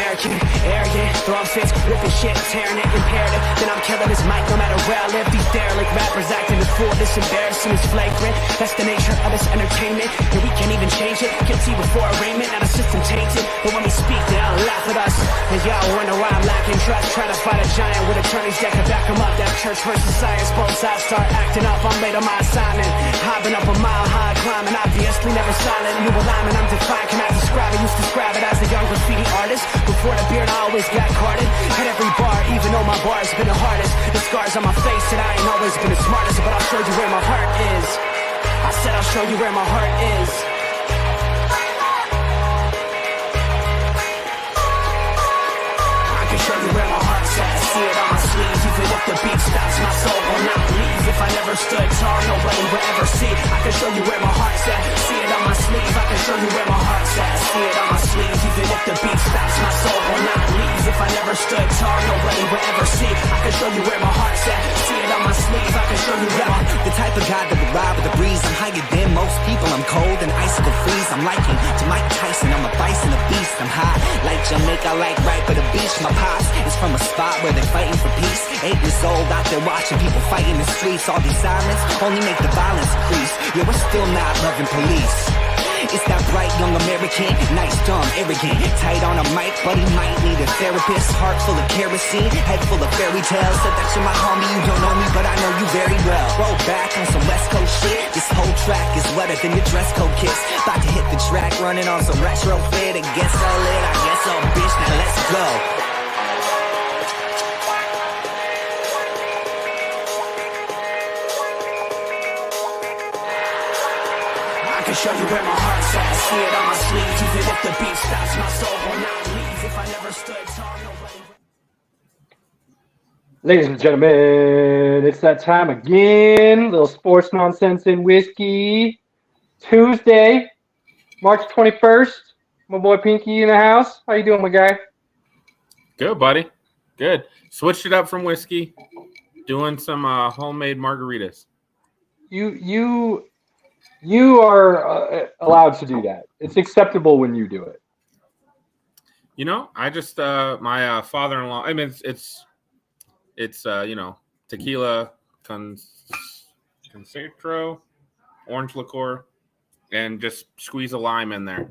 American, arrogant, throwing fists, ripping shit, tearing it, imperative. Then I'm killing this mic no matter where I live. These derelict rappers acting a fool, this embarrassing, is flagrant. That's the nature of this entertainment, and we can't even change it. Guilty before arraignment, now the system tainted. But when we speak, they all laugh at us. And y'all wonder why I'm lacking trust. Trying to fight a giant with attorneys that can back them up. That church versus science, both sides start acting up. I'm late on my assignment, hopping up a mile high, climbing, obviously never silent. New alignment, I'm defiant, can I describe it? Used to describe it as a young graffiti artist. Before the beard, I always got carded. At every bar, even though my bar's been the hardest. The scars on my face said I ain't always been the smartest, but I'll show you where my heart is. I said I'll show you where my heart is. I can show you where my heart's at. See it on my sleeve, even if the beat stops, my soul will not leave. If I never stood tall, nobody will ever see. I can show you where my heart's at. See it on my sleeve, I can show you where my heart's at. See it on my sleeve, even if the beat stops, my soul will not leave. If I never stood tall, nobody will ever see. I can show you where my heart's at. See it on my sleeve, I can show you where my... The type of guy that would ride with the breeze. I'm higher than most people, I'm cold and icicle freeze. I'm liking to Mike Tyson, I'm a bison, a beast. I'm hot like Jamaica, like right by the beach. My pops is from a spot where they're fighting for peace. 8 years old out there watching people fight in the streets. All these sirens only make the violence increase. Yeah, we're still not loving police. It's that bright young American, nice, dumb, arrogant. Tight on a mic, but he might need a therapist. Heart full of kerosene, head full of fairy tales. Said that you're my homie, you don't know me, but I know you very well. Roll back on some West Coast shit. This whole track is wetter than your dress code kiss. About to hit the track, running on some retro fit. It gets so lit, I guess so, bitch, now let's go. I can show you where my heart's at. See it on my sleeve, even if the beat stops, my soul will not leave. If I never stood tall, nobody... Ladies and gentlemen, it's that time again. Little sports nonsense and whiskey. Tuesday, March 21st. My boy Pinky in the house. How you doing, my guy? Good, buddy. Good. Switched it up from whiskey. Doing some homemade margaritas. You are allowed to do that. It's acceptable when you do it. You know, I just my father-in-law. I mean, it's you know, tequila, Concentro, orange liqueur, and just squeeze a lime in there,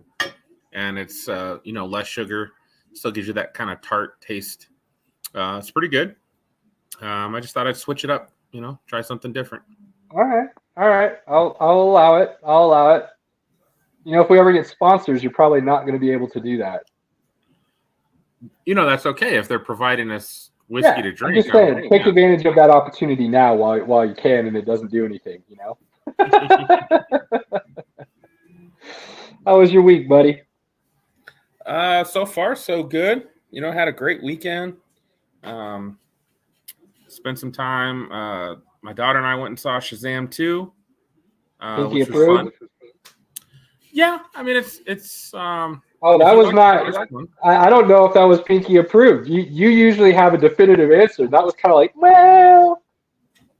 and it's you know, less sugar. Still gives you that kind of tart taste. It's pretty good. I just thought I'd switch it up. You know, try something different. All right. I'll allow it. You know, if we ever get sponsors, you're probably not going to be able to do that. You know, that's okay if they're providing us whiskey to drink. I'm just saying, take advantage of that opportunity now while you can, and it doesn't do anything. You know. How was your week, buddy? So far, so good. You know, had a great weekend. Spent some time. My daughter and I went and saw Shazam 2. Which was fun. Yeah, I mean it's. Oh, that was not. I don't know if that was Pinky approved. You usually have a definitive answer. That was kind of like, well.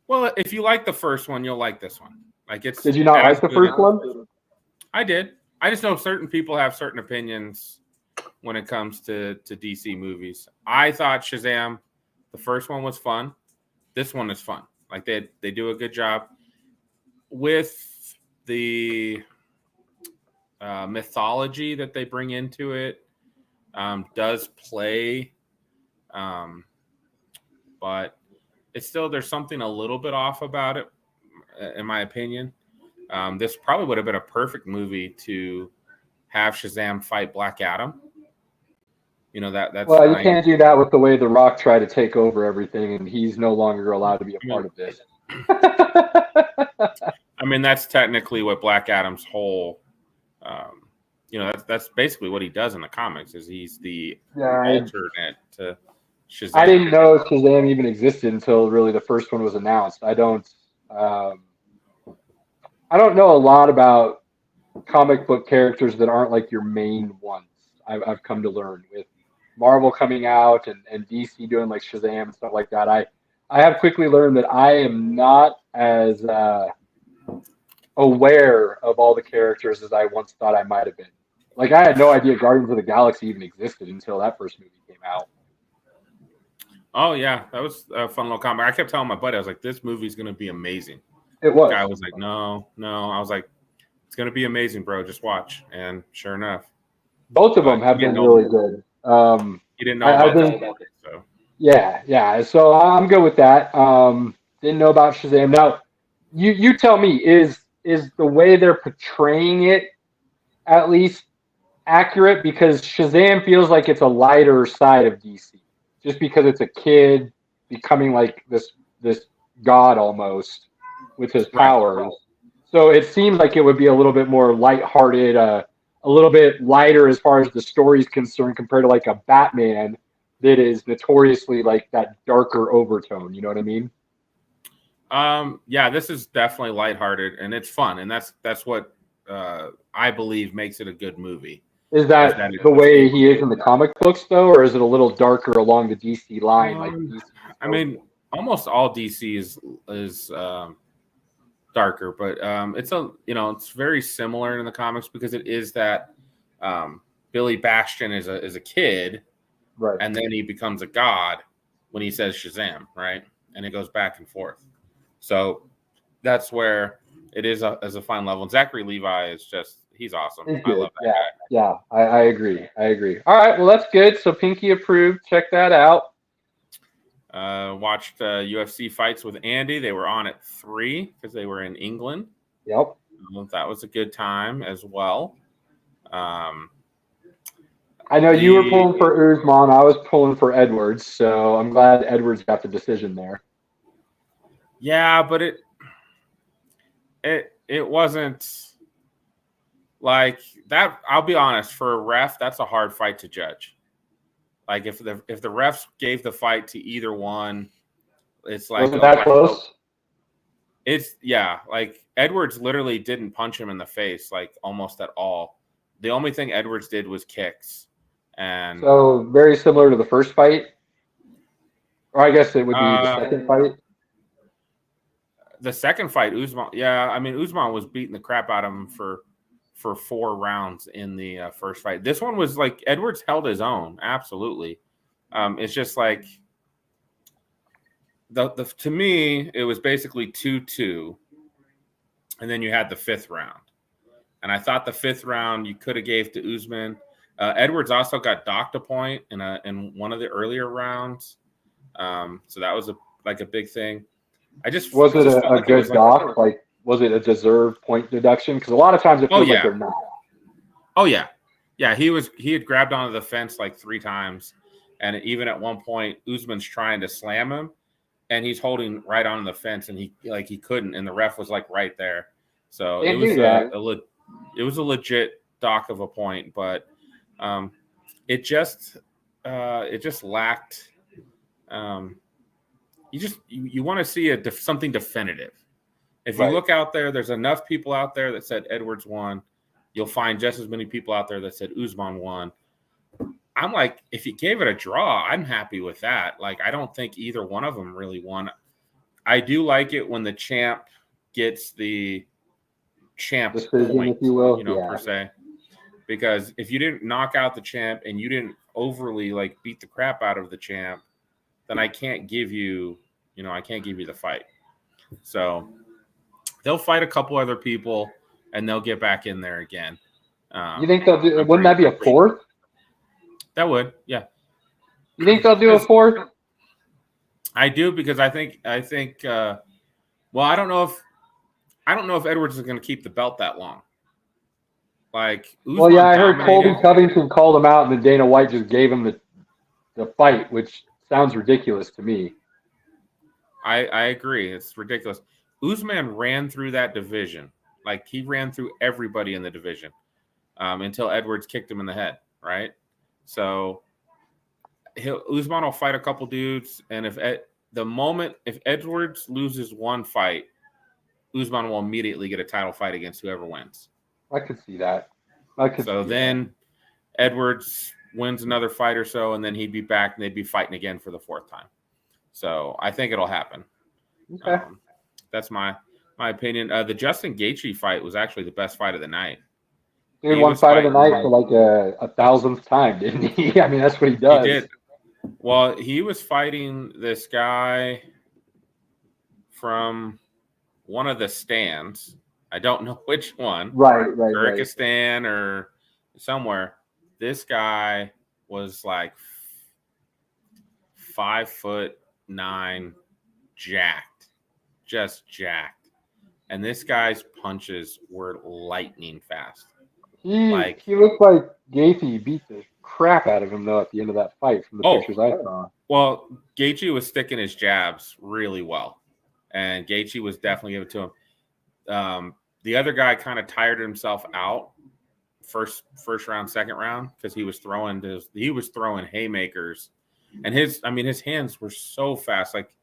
Well, if you like the first one, you'll like this one. Like it's. Did you not like the first one? I did. I just know certain people have certain opinions when it comes to DC movies. I thought Shazam, the first one was fun. This one is fun. Like they do a good job with the mythology that they bring into it. Does play, but it's still, there's something a little bit off about it, in my opinion. This probably would have been a perfect movie to have Shazam fight Black Adam. You know, that's well, you can't do that with the way The Rock tried to take over everything, and he's no longer allowed to be a part of this. I mean, that's technically what Black Adam's whole, you know, that's basically what he does in the comics. Is he's the alternate to Shazam. I didn't know Shazam even existed until really the first one was announced. I don't know a lot about comic book characters that aren't like your main ones. I've come to learn with Marvel coming out and DC doing like Shazam and stuff like that. I have quickly learned that I am not as aware of all the characters as I once thought I might have been. Like I had no idea Guardians of the Galaxy even existed until that first movie came out. Oh yeah, that was a fun little comment. I kept telling my buddy, I was like, "This movie's gonna be amazing." It was. The guy was like, "No." I was like, "It's gonna be amazing, bro. Just watch." And sure enough, Both of them but have been really good. he didn't know I about think, that, so yeah. So I'm good with that. Didn't know about Shazam. Now, you tell me, is the way they're portraying it at least accurate? Because Shazam feels like it's a lighter side of DC, just because it's a kid becoming like this god almost with his right. powers. So it seems like it would be a little bit more lighthearted, a little bit lighter as far as the story's concerned compared to like a Batman that is notoriously like that darker overtone. You know what I mean? Yeah, this is definitely lighthearted and it's fun, and that's what I believe makes it a good movie. Is that the way he is in the comic books, though, or is it a little darker along the DC line? Like DC I mean, almost all DC is darker, but it's it's very similar in the comics because it is that Billy Bastion is a kid, right? And then he becomes a god when he says Shazam, right? And it goes back and forth. So that's where it is as a fine level. And Zachary Levi is he's awesome. I love that guy. Yeah, I agree. All right, well that's good. So Pinky approved. Check that out. Watched UFC fights with Andy. They were on at 3 because they were in England. Yep. That was a good time as well. I know you were pulling for Usman. I was pulling for Edwards, so I'm glad Edwards got the decision there. Yeah, but it wasn't like that. I'll be honest, for a ref, that's a hard fight to judge. Like if the refs gave the fight to either one, it's like, was it that close? It's like Edwards literally didn't punch him in the face like almost at all. The only thing Edwards did was kicks. And so very similar to the first fight. Or I guess it would be the second fight. The second fight, Usman. Yeah, I mean Usman was beating the crap out of him for 4 rounds in the first fight. This one was like Edwards held his own, absolutely. It's just like to me, it was basically 2-2, and then you had the 5th round. And I thought the 5th round you could have gave to Usman. Edwards also got docked a point in one of the earlier rounds, so that was a big thing. Was it a good dock? Like, was it a deserved point deduction? Because a lot of times it feels like they're not. Oh yeah. He had grabbed onto the fence like 3 times, and even at one point Usman's trying to slam him, and he's holding right on the fence, and he couldn't, and the ref was like right there. So it was a legit dock of a point, but it just lacked. You want to see something definitive. If you look out there, there's enough people out there that said Edwards won. You'll find just as many people out there that said Usman won. I'm like, if you gave it a draw, I'm happy with that. Like, I don't think either one of them really won. I do like it when the champ gets the champ decision, point, if you will, per se. Because if you didn't knock out the champ and you didn't overly like beat the crap out of the champ, then I can't give you the fight. So they'll fight a couple other people and they'll get back in there again. You think they'll do? Wouldn't that be a 4th? That would, yeah. You think they'll do a 4th? I do, because I think. Well, I don't know if Edwards is going to keep the belt that long. Like, Usman I heard Colby Covington called him out, and then Dana White just gave him the fight, which sounds ridiculous to me. I agree. It's ridiculous. Usman ran through that division. Like, he ran through everybody in the division until Edwards kicked him in the head, right? So Usman will fight a couple dudes, and if Edwards loses one fight, Usman will immediately get a title fight against whoever wins. I could see that. Then Edwards wins another fight or so, and then he'd be back, and they'd be fighting again for the 4th time. So I think it'll happen. Okay. That's my opinion. The Justin Gaethje fight was actually the best fight of the night. Dude He won was fight of the fighting. night for like a thousandth time, didn't he? I mean, that's what he does. He did. Well, he was fighting this guy from one of the stands. I don't know which one. Right. Kyrgyzstan or somewhere. This guy was like 5'9", jacked, just jacked. And this guy's punches were lightning fast. He looked like Gaethje beat the crap out of him though at the end of that fight from the pictures I saw. Well, Gaethje was sticking his jabs really well, and Gaethje was definitely giving it to him. The other guy kind of tired himself out first round, second round, because he was throwing haymakers, and his hands were so fast. Like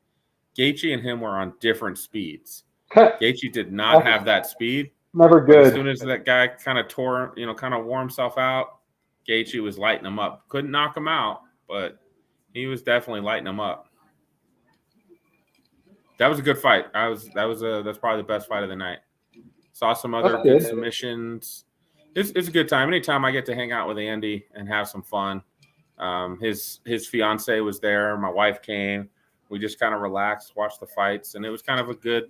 Gaethje and him were on different speeds. Gaethje did not have that speed. Never good. As soon as that guy kind of wore himself out, Gaethje was lighting him up. Couldn't knock him out, but he was definitely lighting him up. That was a good fight. That's probably the best fight of the night. Saw some other good submissions. It's a good time. Anytime I get to hang out with Andy and have some fun. His fiance was there. My wife came. We just kind of relaxed, watched the fights, and it was kind of a good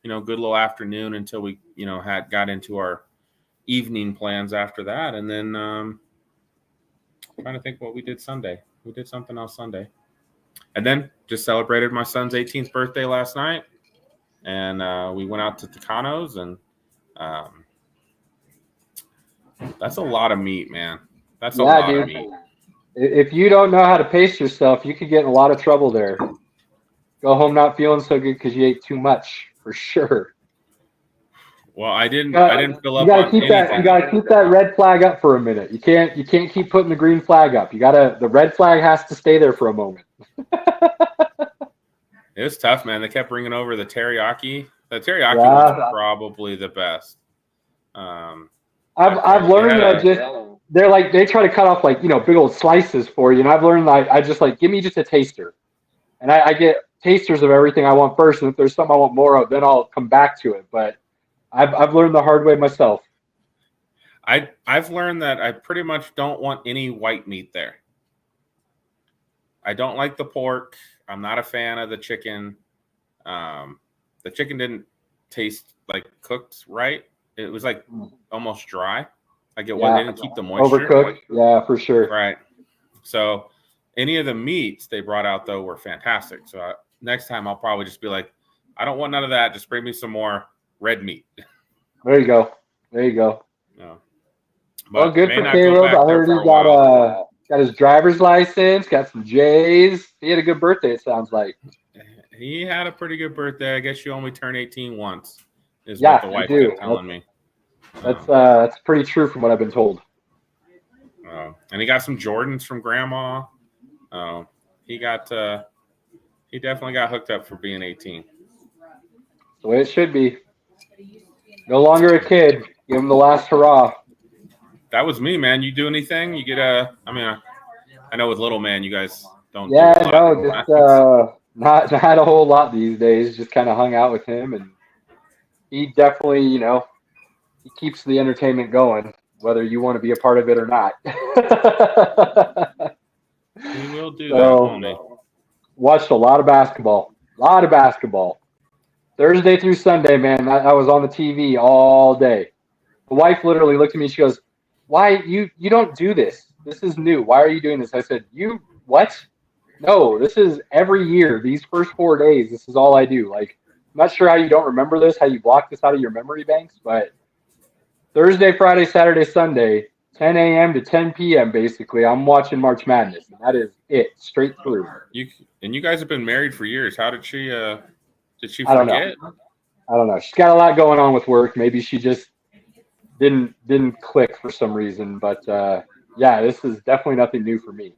little afternoon until we got into our evening plans after that. And then trying to think what we did Sunday. We did something else Sunday, and then just celebrated my son's 18th birthday last night, and we went out to Tucano's, and that's a lot of meat, man. That's a lot of meat. If you don't know how to pace yourself, you could get in a lot of trouble there. Go home not feeling so good because you ate too much, for sure. Well, I didn't fill up on anything. You gotta keep that red flag up for a minute. You can't keep putting the green flag up. The red flag has to stay there for a moment. It was tough, man. They kept bringing over the teriyaki. The teriyaki was probably the best. I've learned that they try to cut off big old slices for you, and I've learned that I just give me just a taster, and I get tasters of everything I want first, and if there's something I want more of, then I'll come back to it. But I've learned the hard way myself. I've learned that I pretty much don't want any white meat there. I don't like the pork. I'm not a fan of the chicken. The chicken didn't taste cooked right. It was almost dry. They didn't keep the moisture. Overcooked. Yeah, for sure. Right. So any of the meats they brought out though were fantastic. So next time I'll probably just be like, I don't want none of that. Just bring me some more red meat. There you go. No. Well, good for Caleb. I heard he got his driver's license, got some J's. He had a good birthday, it sounds like. He had a pretty good birthday. I guess you only turn 18 once, is what the wife kept telling me. That's pretty true from what I've been told. And he got some Jordans from Grandma. He definitely got hooked up for being 18. The way it should be. No longer a kid. Give him the last hurrah. That was me, man. You do anything? You get I know with little man, you guys don't. Yeah, just not a whole lot these days. Just kind of hung out with him, and he definitely, he keeps the entertainment going, whether you want to be a part of it or not. He will do that, won't he? Watched a lot of basketball. Thursday through Sunday, man. I was on the TV all day. The wife literally looked at me. She goes, "Why you don't do this? This is new. Why are you doing this?" I said, "You what? No, this is every year. These first 4 days, this is all I do. I'm not sure how you don't remember this, how you block this out of your memory banks, but Thursday, Friday, Saturday, Sunday, 10 a.m. to 10 p.m. basically, I'm watching March Madness, and that is it, straight through." You guys have been married for years. How did she forget? I don't know. She's got a lot going on with work. Maybe she just didn't click for some reason. But yeah, this is definitely nothing new for me.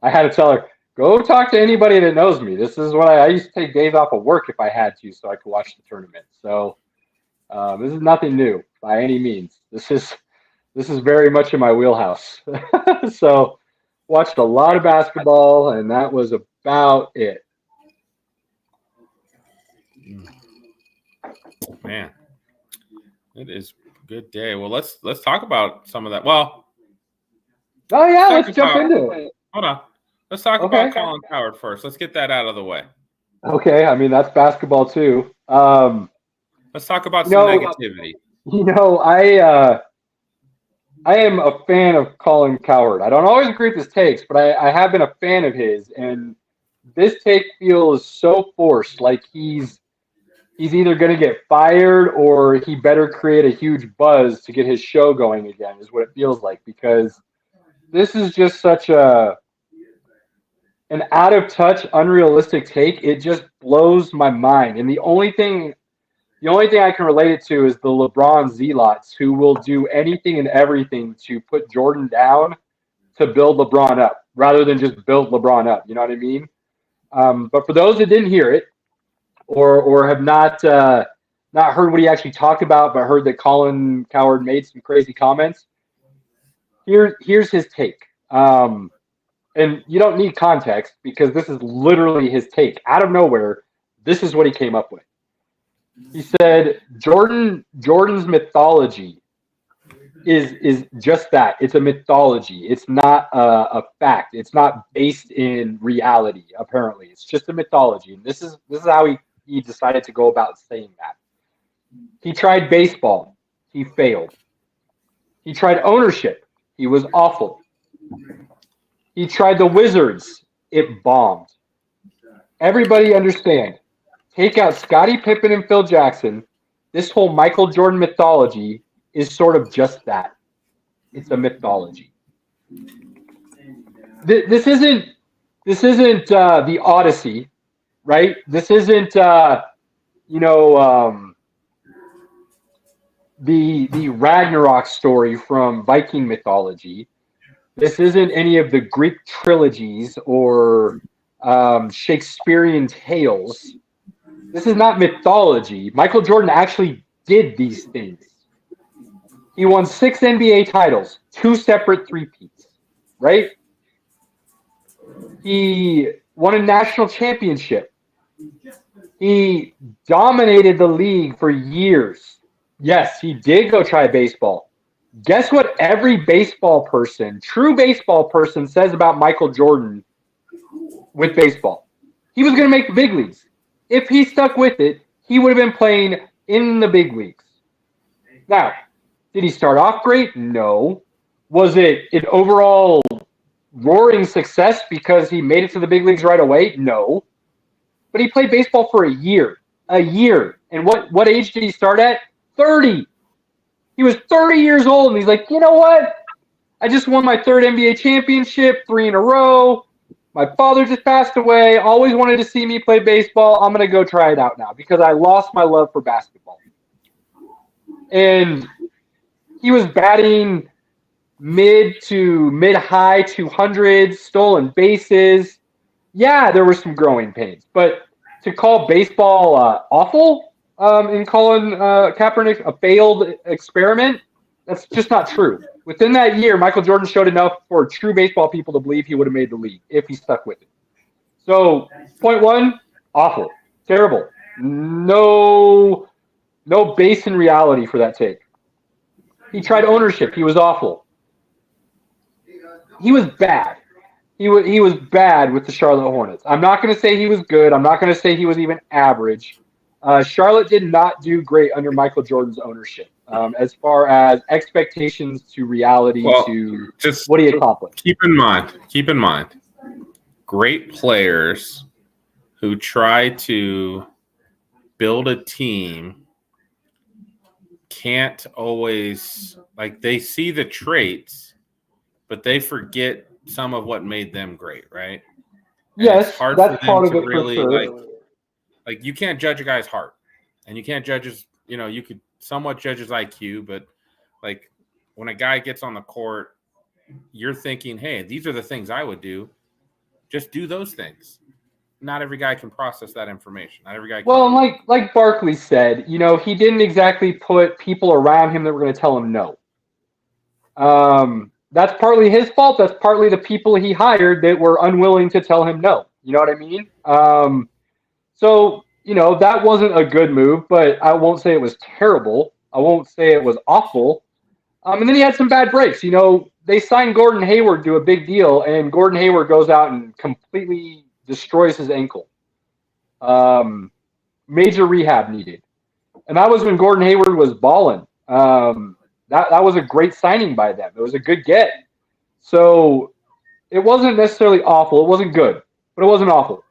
I had to tell her, go talk to anybody that knows me. This is what I used to take days off of work if I had to, so I could watch the tournament. So this is nothing new by any means. This is very much in my wheelhouse. So watched a lot of basketball, and that was about it. Man, it is Good day. Well, let's talk about some of that. Well, Oh yeah, let's jump into it. Hold on. Let's talk about Colin Cowherd first. Let's get that out of the way. Okay, I mean that's basketball too. Let's talk about some negativity. I am a fan of Colin Cowherd. I don't always agree with his takes, but I have been a fan of his. And this take feels so forced, like he's either going to get fired or he better create a huge buzz to get his show going again, is what it feels like. Because this is just such an out of touch, unrealistic take. It just blows my mind. And the only thing I can relate it to is the LeBron zealots who will do anything and everything to put Jordan down to build LeBron up rather than just build LeBron up. You know what I mean? But for those that didn't hear it or have not heard what he actually talked about, but heard that Colin Cowherd made some crazy comments, here's his take. And you don't need context because this is literally his take. Out of nowhere, this is what he came up with. He said Jordan's mythology is just that. It's a mythology. It's not a fact. It's not based in reality, apparently. It's just a mythology. And this is how he decided to go about saying that. He tried baseball. He failed. He tried ownership. He was awful. He tried the Wizards. It bombed. Everybody understand. Take out Scottie Pippen and Phil Jackson. This whole Michael Jordan mythology is sort of just that. It's a mythology. This isn't the Odyssey, right? This isn't the Ragnarok story from Viking mythology. This isn't any of the Greek trilogies or Shakespearean tales. This is not mythology. Michael Jordan actually did these things. He won 6 NBA titles, 2 separate three-peats, right? He won a national championship. He dominated the league for years. Yes, he did go try baseball. Guess what every baseball person, true baseball person, says about Michael Jordan with baseball? He was going to make the big leagues. If he stuck with it, he would have been playing in the big leagues. Now, did he start off great? No. Was it an overall roaring success because he made it to the big leagues right away? No. But he played baseball for a year. A year. And what age did he start at? 30. He was 30 years old, and he's like, you know what? I just won my 3rd NBA championship, 3 in a row. My father just passed away. Always wanted to see me play baseball. I'm going to go try it out now because I lost my love for basketball. And he was batting mid to mid-high 200s, stolen bases. Yeah, there were some growing pains. But to call baseball awful in Colin Kaepernick a failed experiment, that's just not true. Within that year, Michael Jordan showed enough for true baseball people to believe he would have made the league if he stuck with it. So, point 1, awful, terrible. No base in reality for that take. He tried ownership. He was awful. He was bad. He was bad with the Charlotte Hornets. I'm not going to say he was good. I'm not going to say he was even average. Charlotte did not do great under Michael Jordan's ownership. As far as expectations to reality to just what he accomplished. Keep in mind, great players who try to build a team can't always, like, they see the traits, but they forget some of what made them great, right? And yes, it's hard that's for part them of to it really, for sure. like you can't judge a guy's heart, and you can't judge his, you could somewhat judge his IQ, but like when a guy gets on the court, you're thinking, hey, these are the things I would do. Just do those things. Not every guy can process that information. Not every guy can. Well, like Barkley said, he didn't exactly put people around him that were going to tell him no. That's partly his fault. That's partly the people he hired that were unwilling to tell him no. You know what I mean? So, that wasn't a good move, but I won't say it was terrible. I won't say it was awful. And then he had some bad breaks. They signed Gordon Hayward to a big deal, and Gordon Hayward goes out and completely destroys his ankle. Major rehab needed. And that was when Gordon Hayward was balling. That was a great signing by them. It was a good get. So it wasn't necessarily awful. It wasn't good, but it wasn't awful.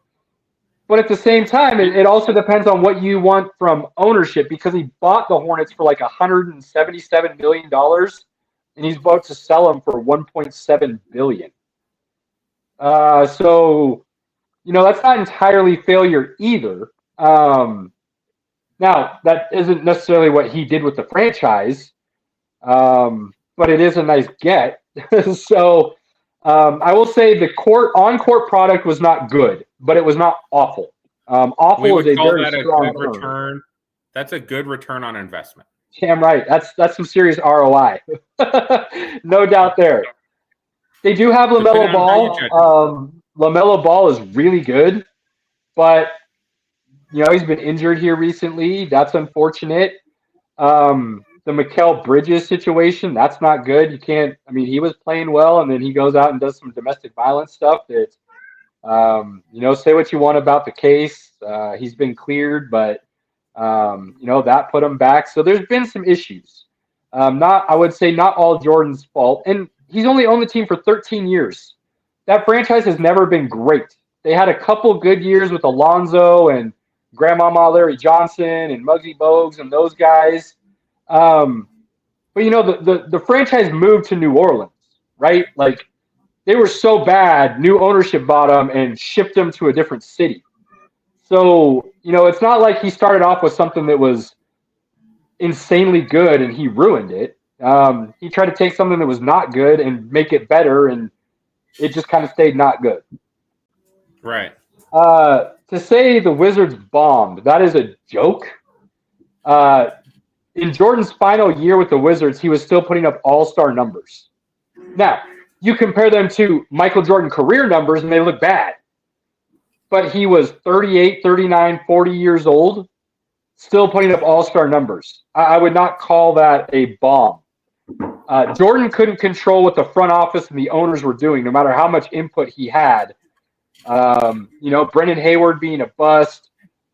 But at the same time, it also depends on what you want from ownership, because he bought the Hornets for like $177 million, and he's about to sell them for $1.7 billion. So, that's not entirely failure either. Now, that isn't necessarily what he did with the franchise, but it is a nice get. So I will say the on-court product was not good, but it was not awful. Awful is a very strong good return. That's a good return on investment. Damn right. That's some serious ROI. No doubt there. They do have LaMelo Ball. LaMelo Ball is really good, but he's been injured here recently. That's unfortunate. The Mikal Bridges situation, that's not good. He was playing well, and then he goes out and does some domestic violence stuff that, say what you want about the case. He's been cleared, but, that put him back. So there's been some issues. I would say not all Jordan's fault. And he's only owned the team for 13 years. That franchise has never been great. They had a couple good years with Alonzo and Grandmama Larry Johnson and Muggsy Bogues and those guys. But the franchise moved to New Orleans, right? Like, they were so bad, new ownership bought them and shipped them to a different city. So, it's not like he started off with something that was insanely good and he ruined it. He tried to take something that was not good and make it better, and it just kind of stayed not good. Right. To say the Wizards bombed, that is a joke. In Jordan's final year with the Wizards, he was still putting up all-star numbers. Now, you compare them to Michael Jordan career numbers, and they look bad. But he was 38, 39, 40 years old, still putting up all-star numbers. I would not call that a bomb. Jordan couldn't control what the front office and the owners were doing, no matter how much input he had. Brendan Hayward being a bust,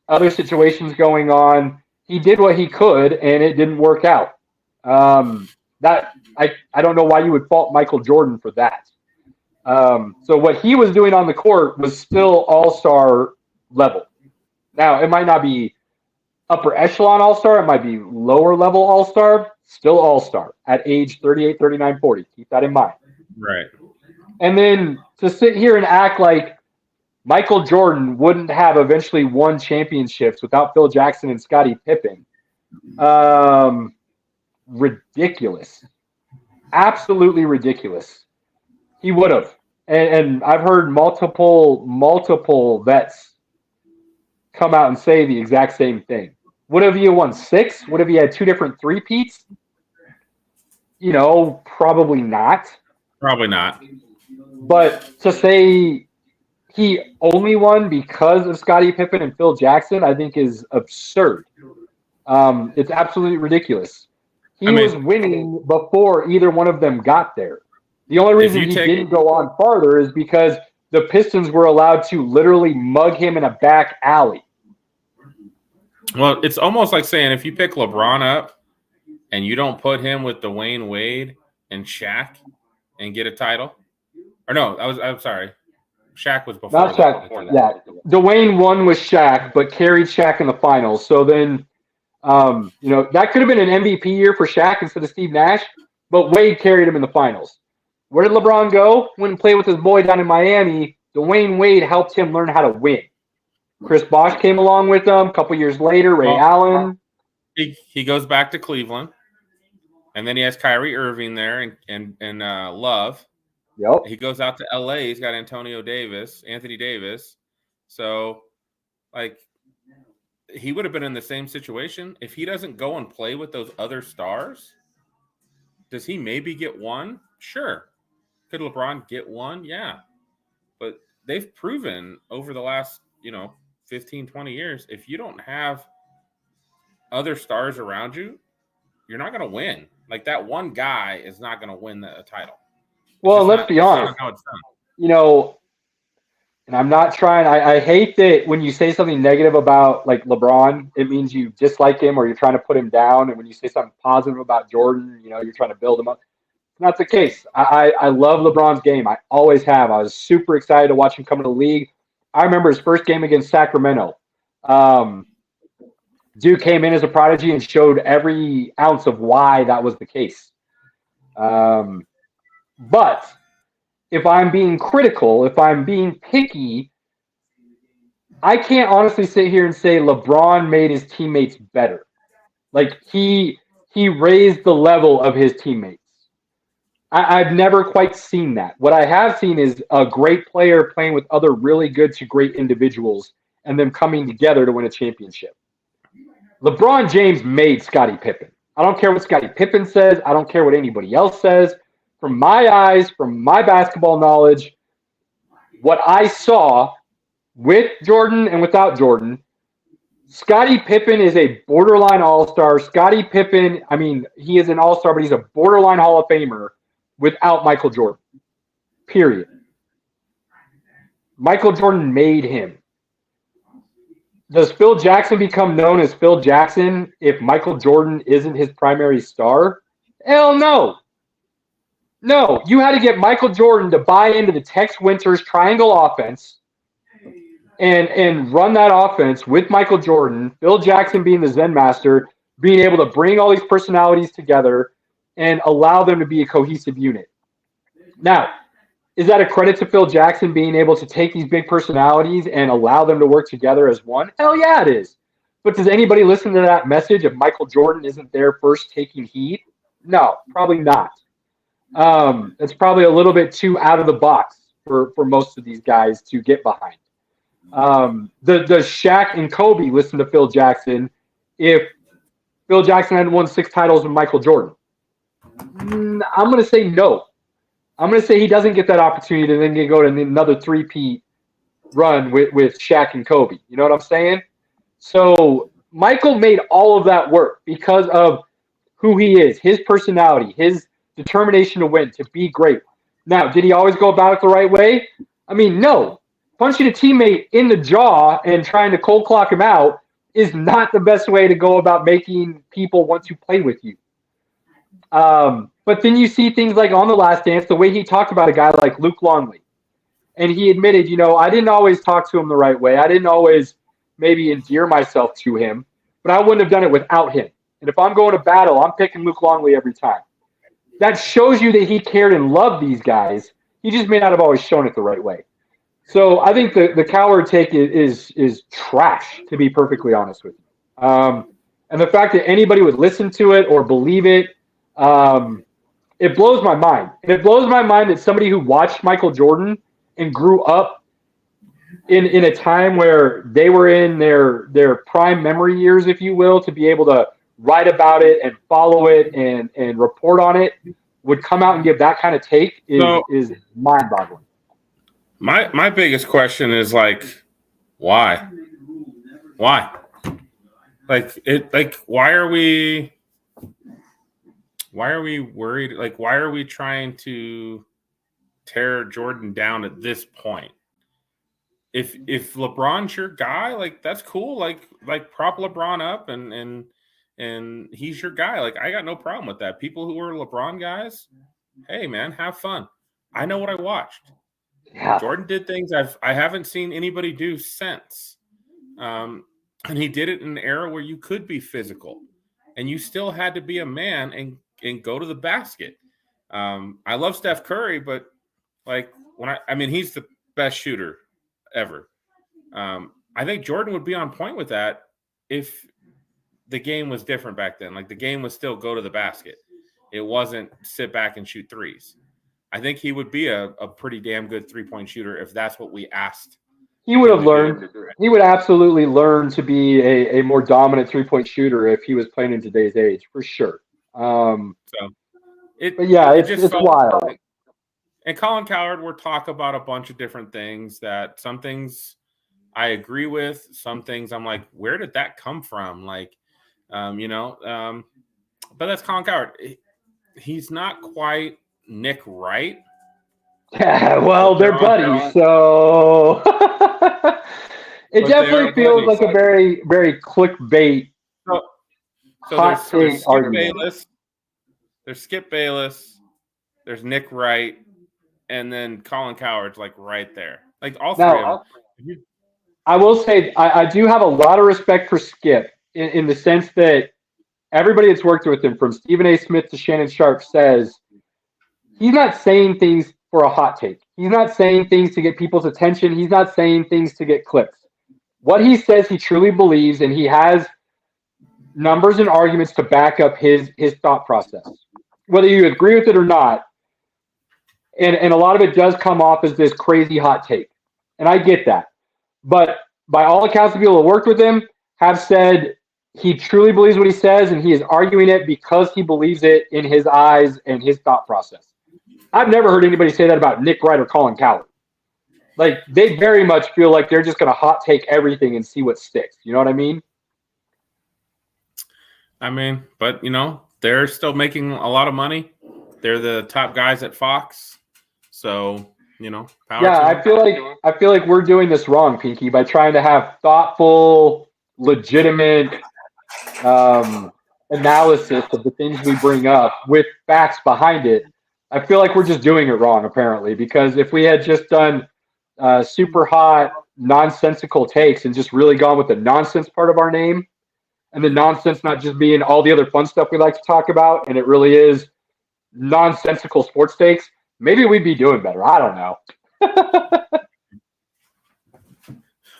other situations going on. He did what he could, and it didn't work out. I don't know why you would fault Michael Jordan for that. So what he was doing on the court was still all-star level. Now, it might not be upper echelon all-star. It might be lower level all-star. Still all-star at age 38, 39, 40. Keep that in mind. Right. And then to sit here and act like Michael Jordan wouldn't have eventually won championships without Phil Jackson and Scottie Pippen. Ridiculous. Absolutely ridiculous. He would have. And I've heard multiple vets come out and say the exact same thing. Would have you won 6? Would have you had 2 different three-peats? Probably not. Probably not. But to say he only won because of Scottie Pippen and Phil Jackson, I think is absurd. It's absolutely ridiculous. He was winning before either one of them got there. The only reason he didn't go on farther is because the Pistons were allowed to literally mug him in a back alley. Well, it's almost like saying if you pick LeBron up and you don't put him with Dwayne Wade and Shaq and get a title. Or no, I'm sorry. Shaq was before. Not Shaq. Yeah. Dwayne won with Shaq, but carried Shaq in the finals. So then, that could have been an MVP year for Shaq instead of Steve Nash, but Wade carried him in the finals. Where did LeBron go? Went and played with his boy down in Miami. Dwayne Wade helped him learn how to win. Chris Bosh came along with him a couple years later. Ray Allen. He goes back to Cleveland, and then he has Kyrie Irving there and Love. Yep. He goes out to LA. He's got Anthony Davis. So, he would have been in the same situation if he doesn't go and play with those other stars. Does he maybe get one? Sure. Could LeBron get one? Yeah. But they've proven over the last, 15, 20 years, if you don't have other stars around you, you're not going to win. Like that one guy is not going to win a title. Well, let's be honest. How it's done. You know, and I'm not trying. I hate that when you say something negative about like LeBron, it means you dislike him or you're trying to put him down. And when you say something positive about Jordan, you know, you're trying to build him up. It's not the case. I love LeBron's game. I always have. I was super excited to watch him come into the league. I remember his first game against Sacramento. Dude came in as a prodigy and showed every ounce of why that was the case. But if I'm being critical, if I'm being picky, I can't honestly sit here and say LeBron made his teammates better. Like he raised the level of his teammates. I've never quite seen that. What I have seen is a great player playing with other really good to great individuals and them coming together to win a championship. LeBron James made Scottie Pippen. I don't care what Scottie Pippen says. I don't care what anybody else says. From my eyes, from my basketball knowledge, what I saw with Jordan and without Jordan, Scottie Pippen is a borderline all-star. Scottie Pippen, I mean, he is an all-star, but he's a borderline Hall of Famer without Michael Jordan. Period. Michael Jordan made him. Does Phil Jackson become known as Phil Jackson if Michael Jordan isn't his primary star? Hell no. No, you had to get Michael Jordan to buy into the Tex Winters triangle offense and run that offense with Michael Jordan, Phil Jackson being the Zen master, being able to bring all these personalities together and allow them to be a cohesive unit. Now, is that a credit to Phil Jackson being able to take these big personalities and allow them to work together as one? Hell yeah, it is. But does anybody listen to that message if Michael Jordan isn't there first taking heat? No, probably not. It's probably a little bit too out of the box for most of these guys to get behind. Does Shaq and Kobe listen to Phil Jackson if Phil Jackson hadn't won 6 titles with Michael Jordan? I'm going to say no. I'm going to say he doesn't get that opportunity to then go to another three-peat run with Shaq and Kobe. You know what I'm saying? So Michael made all of that work because of who he is, his personality, his determination to win, to be great. Now, did he always go about it the right way? I mean, no. Punching a teammate in the jaw and trying to cold clock him out is not the best way to go about making people want to play with you. But then you see things like on The Last Dance, the way he talked about a guy like Luke Longley. And he admitted, I didn't always talk to him the right way. I didn't always maybe endear myself to him, but I wouldn't have done it without him. And if I'm going to battle, I'm picking Luke Longley every time. That shows you that he cared and loved these guys. He just may not have always shown it the right way. So I think the Cowherd take is trash, to be perfectly honest with you. And the fact that anybody would listen to it or believe it, it blows my mind. And it blows my mind that somebody who watched Michael Jordan and grew up in a time where they were in their prime memory years, if you will, to be able to write about it and follow it and report on it, would come out and give that kind of take is mind-boggling. My biggest question is like, why? Why? Why are we worried? Like, why are we trying to tear Jordan down at this point? If LeBron's your guy, like that's cool. Like prop LeBron up and he's your guy. Like I got no problem with that. People who are LeBron guys, hey man, have fun. I know what I watched. Yeah. Jordan did things I haven't seen anybody do since. And he did it in an era where you could be physical and you still had to be a man and go to the basket. I love Steph Curry, but like he's the best shooter ever. I think Jordan would be on point with that if the game was different back then. Like the game was still go to the basket. It wasn't sit back and shoot threes. I think he would be a pretty damn good 3-point shooter if that's what we asked. He would have learned. He would absolutely learn to be a more dominant 3-point shooter if he was playing in today's age, for sure. It's wild. And Colin Cowherd will talk about a bunch of different things that some things I agree with. Some things I'm like, where did that come from? Like, But that's Colin Cowherd. He's not quite Nick Wright. Yeah, well, they're buddies, so it definitely feels like a very, very clickbait. So there's Skip Bayless. There's Skip Bayless. There's Nick Wright, and then Colin Cowherd's like right there. Like all three of them. I will say I do have a lot of respect for Skip in the sense that everybody that's worked with him, from Stephen A. Smith to Shannon Sharp, says he's not saying things for a hot take. He's not saying things to get people's attention. He's not saying things to get clicks. What he says he truly believes, and he has numbers and arguments to back up his thought process, whether you agree with it or not. And a lot of it does come off as this crazy hot take. And I get that. But by all accounts, the people who worked with him have said he truly believes what he says, and he is arguing it because he believes it in his eyes and his thought process. I've never heard anybody say that about Nick Wright or Colin Cowherd. Like, they very much feel like they're just going to hot take everything and see what sticks. You know what I mean? But, they're still making a lot of money. They're the top guys at Fox. So, power yeah, I feel like we're doing this wrong, Pinky, by trying to have thoughtful, legitimate analysis of the things we bring up with facts behind it. I feel like we're just doing it wrong, apparently, because if we had just done super hot, nonsensical takes and just really gone with the nonsense part of our name, and the nonsense not just being all the other fun stuff we like to talk about, and it really is nonsensical sports takes, maybe we'd be doing better. I don't know.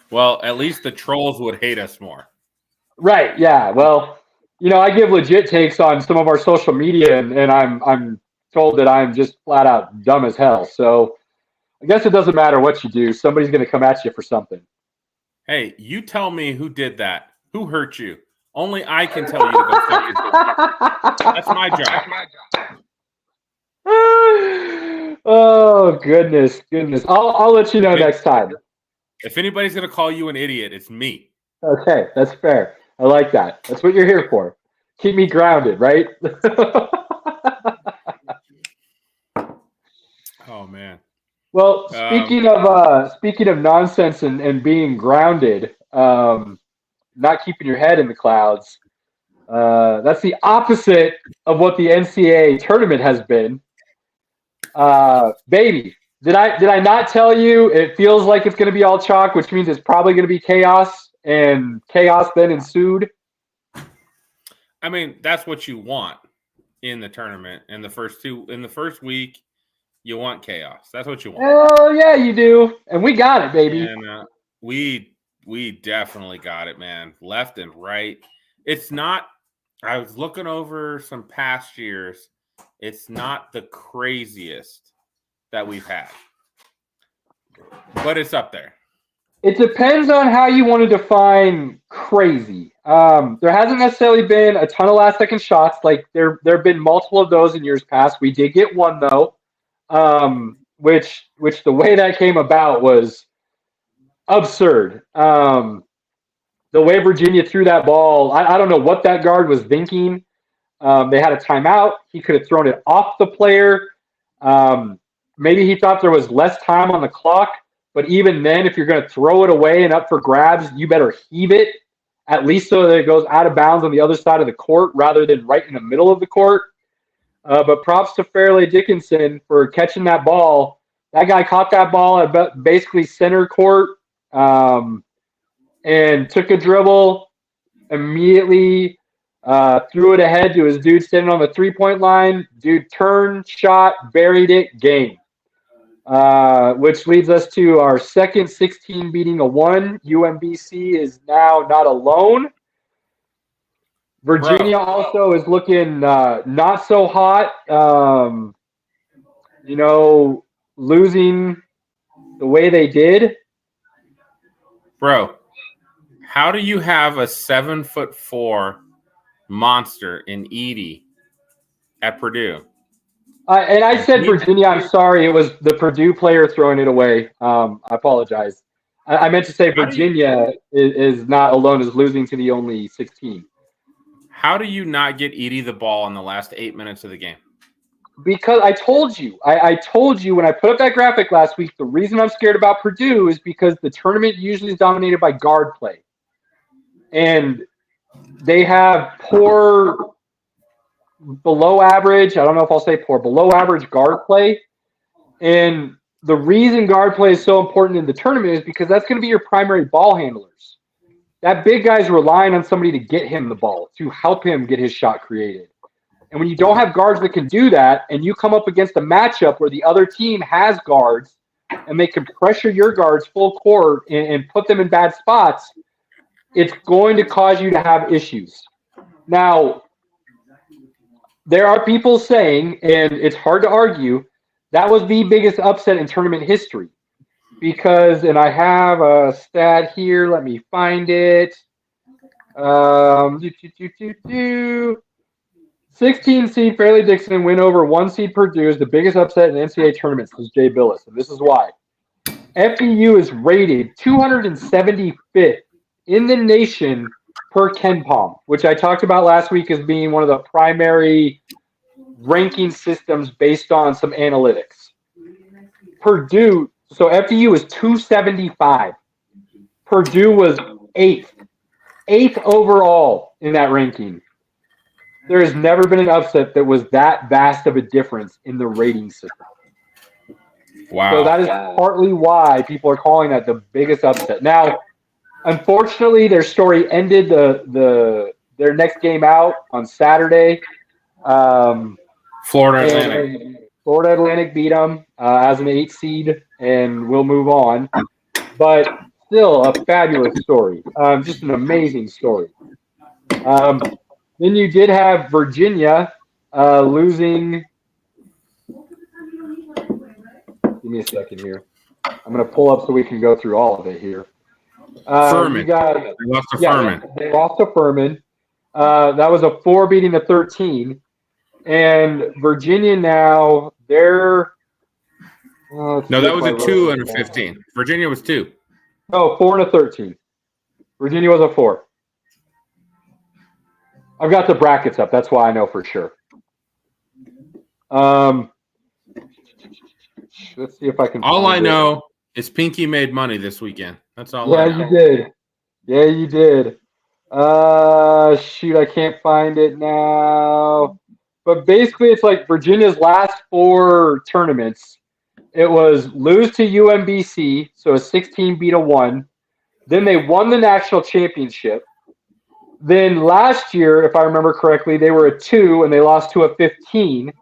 Well, at least the trolls would hate us more. Right, yeah. Well, I give legit takes on some of our social media, and I'm told that I'm just flat out dumb as hell. So I guess it doesn't matter what you do. Somebody's going to come at you for something. Hey, you tell me who did that. Who hurt you? Only I can tell you to go fuck yourself. That's my job. Oh, goodness. I'll let you know next time. If anybody's going to call you an idiot, it's me. Okay, that's fair. I like that. That's what you're here for. Keep me grounded, right? Oh, man. Well, speaking of nonsense and being grounded, not keeping your head in the clouds, that's the opposite of what the NCAA tournament has been. Baby, did I not tell you it feels like it's going to be all chalk, which means it's probably going to be chaos, and chaos then ensued? That's what you want in the tournament. In the first week, you want chaos. That's what you want. Oh yeah, you do, and we got it, baby. And we definitely got it, man. Left and right. It's not. I was looking over some past years. It's not the craziest that we've had, but it's up there. It depends on how you want to define crazy. There hasn't necessarily been a ton of last-second shots. Like there have been multiple of those in years past. We did get one though, which the way that came about was absurd. The way Virginia threw that ball, I don't know what that guard was thinking. They had a timeout. He could have thrown it off the player. Maybe he thought there was less time on the clock. But even then, if you're going to throw it away and up for grabs, you better heave it, at least so that it goes out of bounds on the other side of the court rather than right in the middle of the court. But props to Fairleigh Dickinson for catching that ball. That guy caught that ball at basically center court and took a dribble, immediately threw it ahead to his dude standing on the three-point line. Dude turned, shot, buried it, game. Which leads us to our second 16 beating a 1. UMBC is now not alone. Virginia also is looking not so hot. Losing the way they did. Bro, how do you have a 7'4" monster in Edey at Purdue? And I said Virginia. I'm sorry. It was the Purdue player throwing it away. I apologize. I meant to say Virginia is not alone as losing to the only 16. How do you not get Edie the ball in the last 8 minutes of the game? Because I told you, I told you when I put up that graphic last week, the reason I'm scared about Purdue is because the tournament usually is dominated by guard play. And they have poor, below average, I don't know if I'll say poor, below average guard play. And the reason guard play is so important in the tournament is because that's going to be your primary ball handlers. That big guy's relying on somebody to get him the ball, to help him get his shot created. And when you don't have guards that can do that, and you come up against a matchup where the other team has guards and they can pressure your guards full court and put them in bad spots, it's going to cause you to have issues. Now, there are people saying, and it's hard to argue, that was the biggest upset in tournament history. Because, and I have a stat here, let me find it. 16 seed Fairleigh Dixon win over 1 seed Purdue is the biggest upset in NCAA tournaments since Jay Billis, and this is why. FEU is rated 275th in the nation per KenPom, which I talked about last week as being one of the primary ranking systems based on some analytics. Purdue, so FEU is 275. Purdue was 8th overall in that ranking. There has never been an upset that was that vast of a difference in the rating system. Wow. So that is partly why people are calling that the biggest upset. Now, unfortunately, their story ended their next game out on Saturday. Florida Atlantic. Florida Atlantic beat them as an 8 seed, and we'll move on. But still a fabulous story. Just an amazing story. Then you did have Virginia losing. Give me a second here. I'm going to pull up so we can go through all of it here. Furman. They lost to Furman. They lost to Furman. That was a 4 beating a 13. And Virginia now, they're. No, that was a 2 and a 15. Virginia was 2. No, 4 and a 13. Virginia was a 4. I've got the brackets up. That's why I know for sure. Let's see if I can. All I know is Pinky made money this weekend. That's all. Yeah, you did. Yeah, you did. Shoot, I can't find it now. But basically, it's like Virginia's last 4 tournaments. It was lose to UMBC, so a 16 beat a 1. Then they won the national championship. Then last year, if I remember correctly, they were a 2 and they lost to a 15.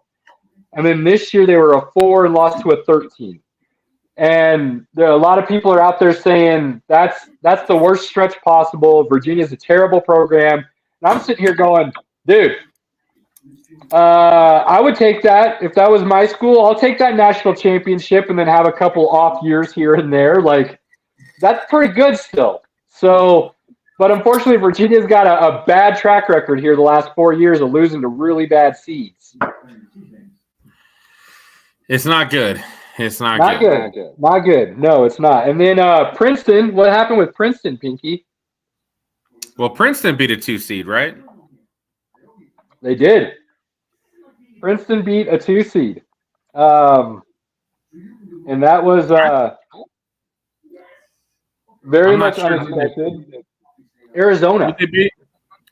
And then this year they were a 4 and lost to a 13. And a lot of people are out there saying that's the worst stretch possible. Virginia's a terrible program. And I'm sitting here going, dude, I would take that. If that was my school, I'll take that national championship and then have a couple off years here and there. Like, that's pretty good still. So, but unfortunately, Virginia's got a bad track record here the last 4 years of losing to really bad seeds. It's not good. It's not good. Not good. No, it's not. And then Princeton, what happened with Princeton, Pinky? Well, Princeton beat a 2 seed, right? They did. Princeton beat a 2 seed. And that was very much unexpected. Arizona. Who did they beat?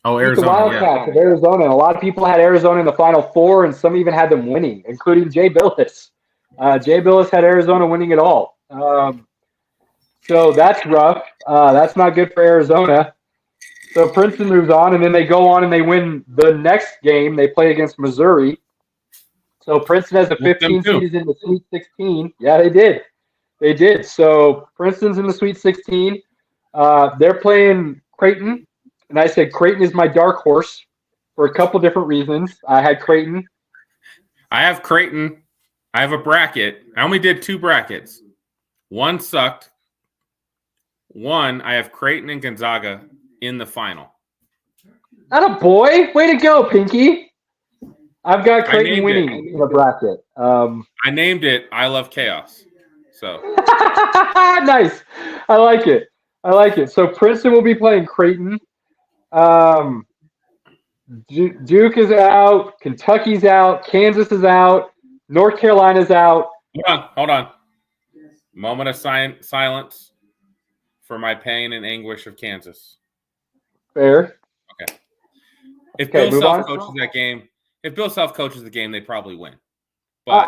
Oh, Arizona. The Wildcats of Arizona. And a lot of people had Arizona in the Final Four, and some even had them winning, including Jay Billis. Jay Billis had Arizona winning it all. So that's rough. That's not good for Arizona. So Princeton moves on, and then they go on and they win the next game. They play against Missouri. So Princeton has a 15 seed is in the Sweet 16. Yeah, they did. They did. So Princeton's in the Sweet 16. They're playing Creighton. And I said Creighton is my dark horse for a couple different reasons. I had Creighton. I have Creighton. I have a bracket. I only did 2 brackets. One sucked. One, I have Creighton and Gonzaga in the final. Atta boy. Way to go, Pinky. I've got Creighton winning in the bracket. I named it I Love Chaos. So nice. I like it. So Princeton will be playing Creighton. Duke is out. Kentucky's out. Kansas is out. North Carolina's out. Hold on. Moment of silence for my pain and anguish of Kansas. Fair. Okay. If Okay, Bill move on. Self coaches that game, if Bill Self coaches the game, they probably win. But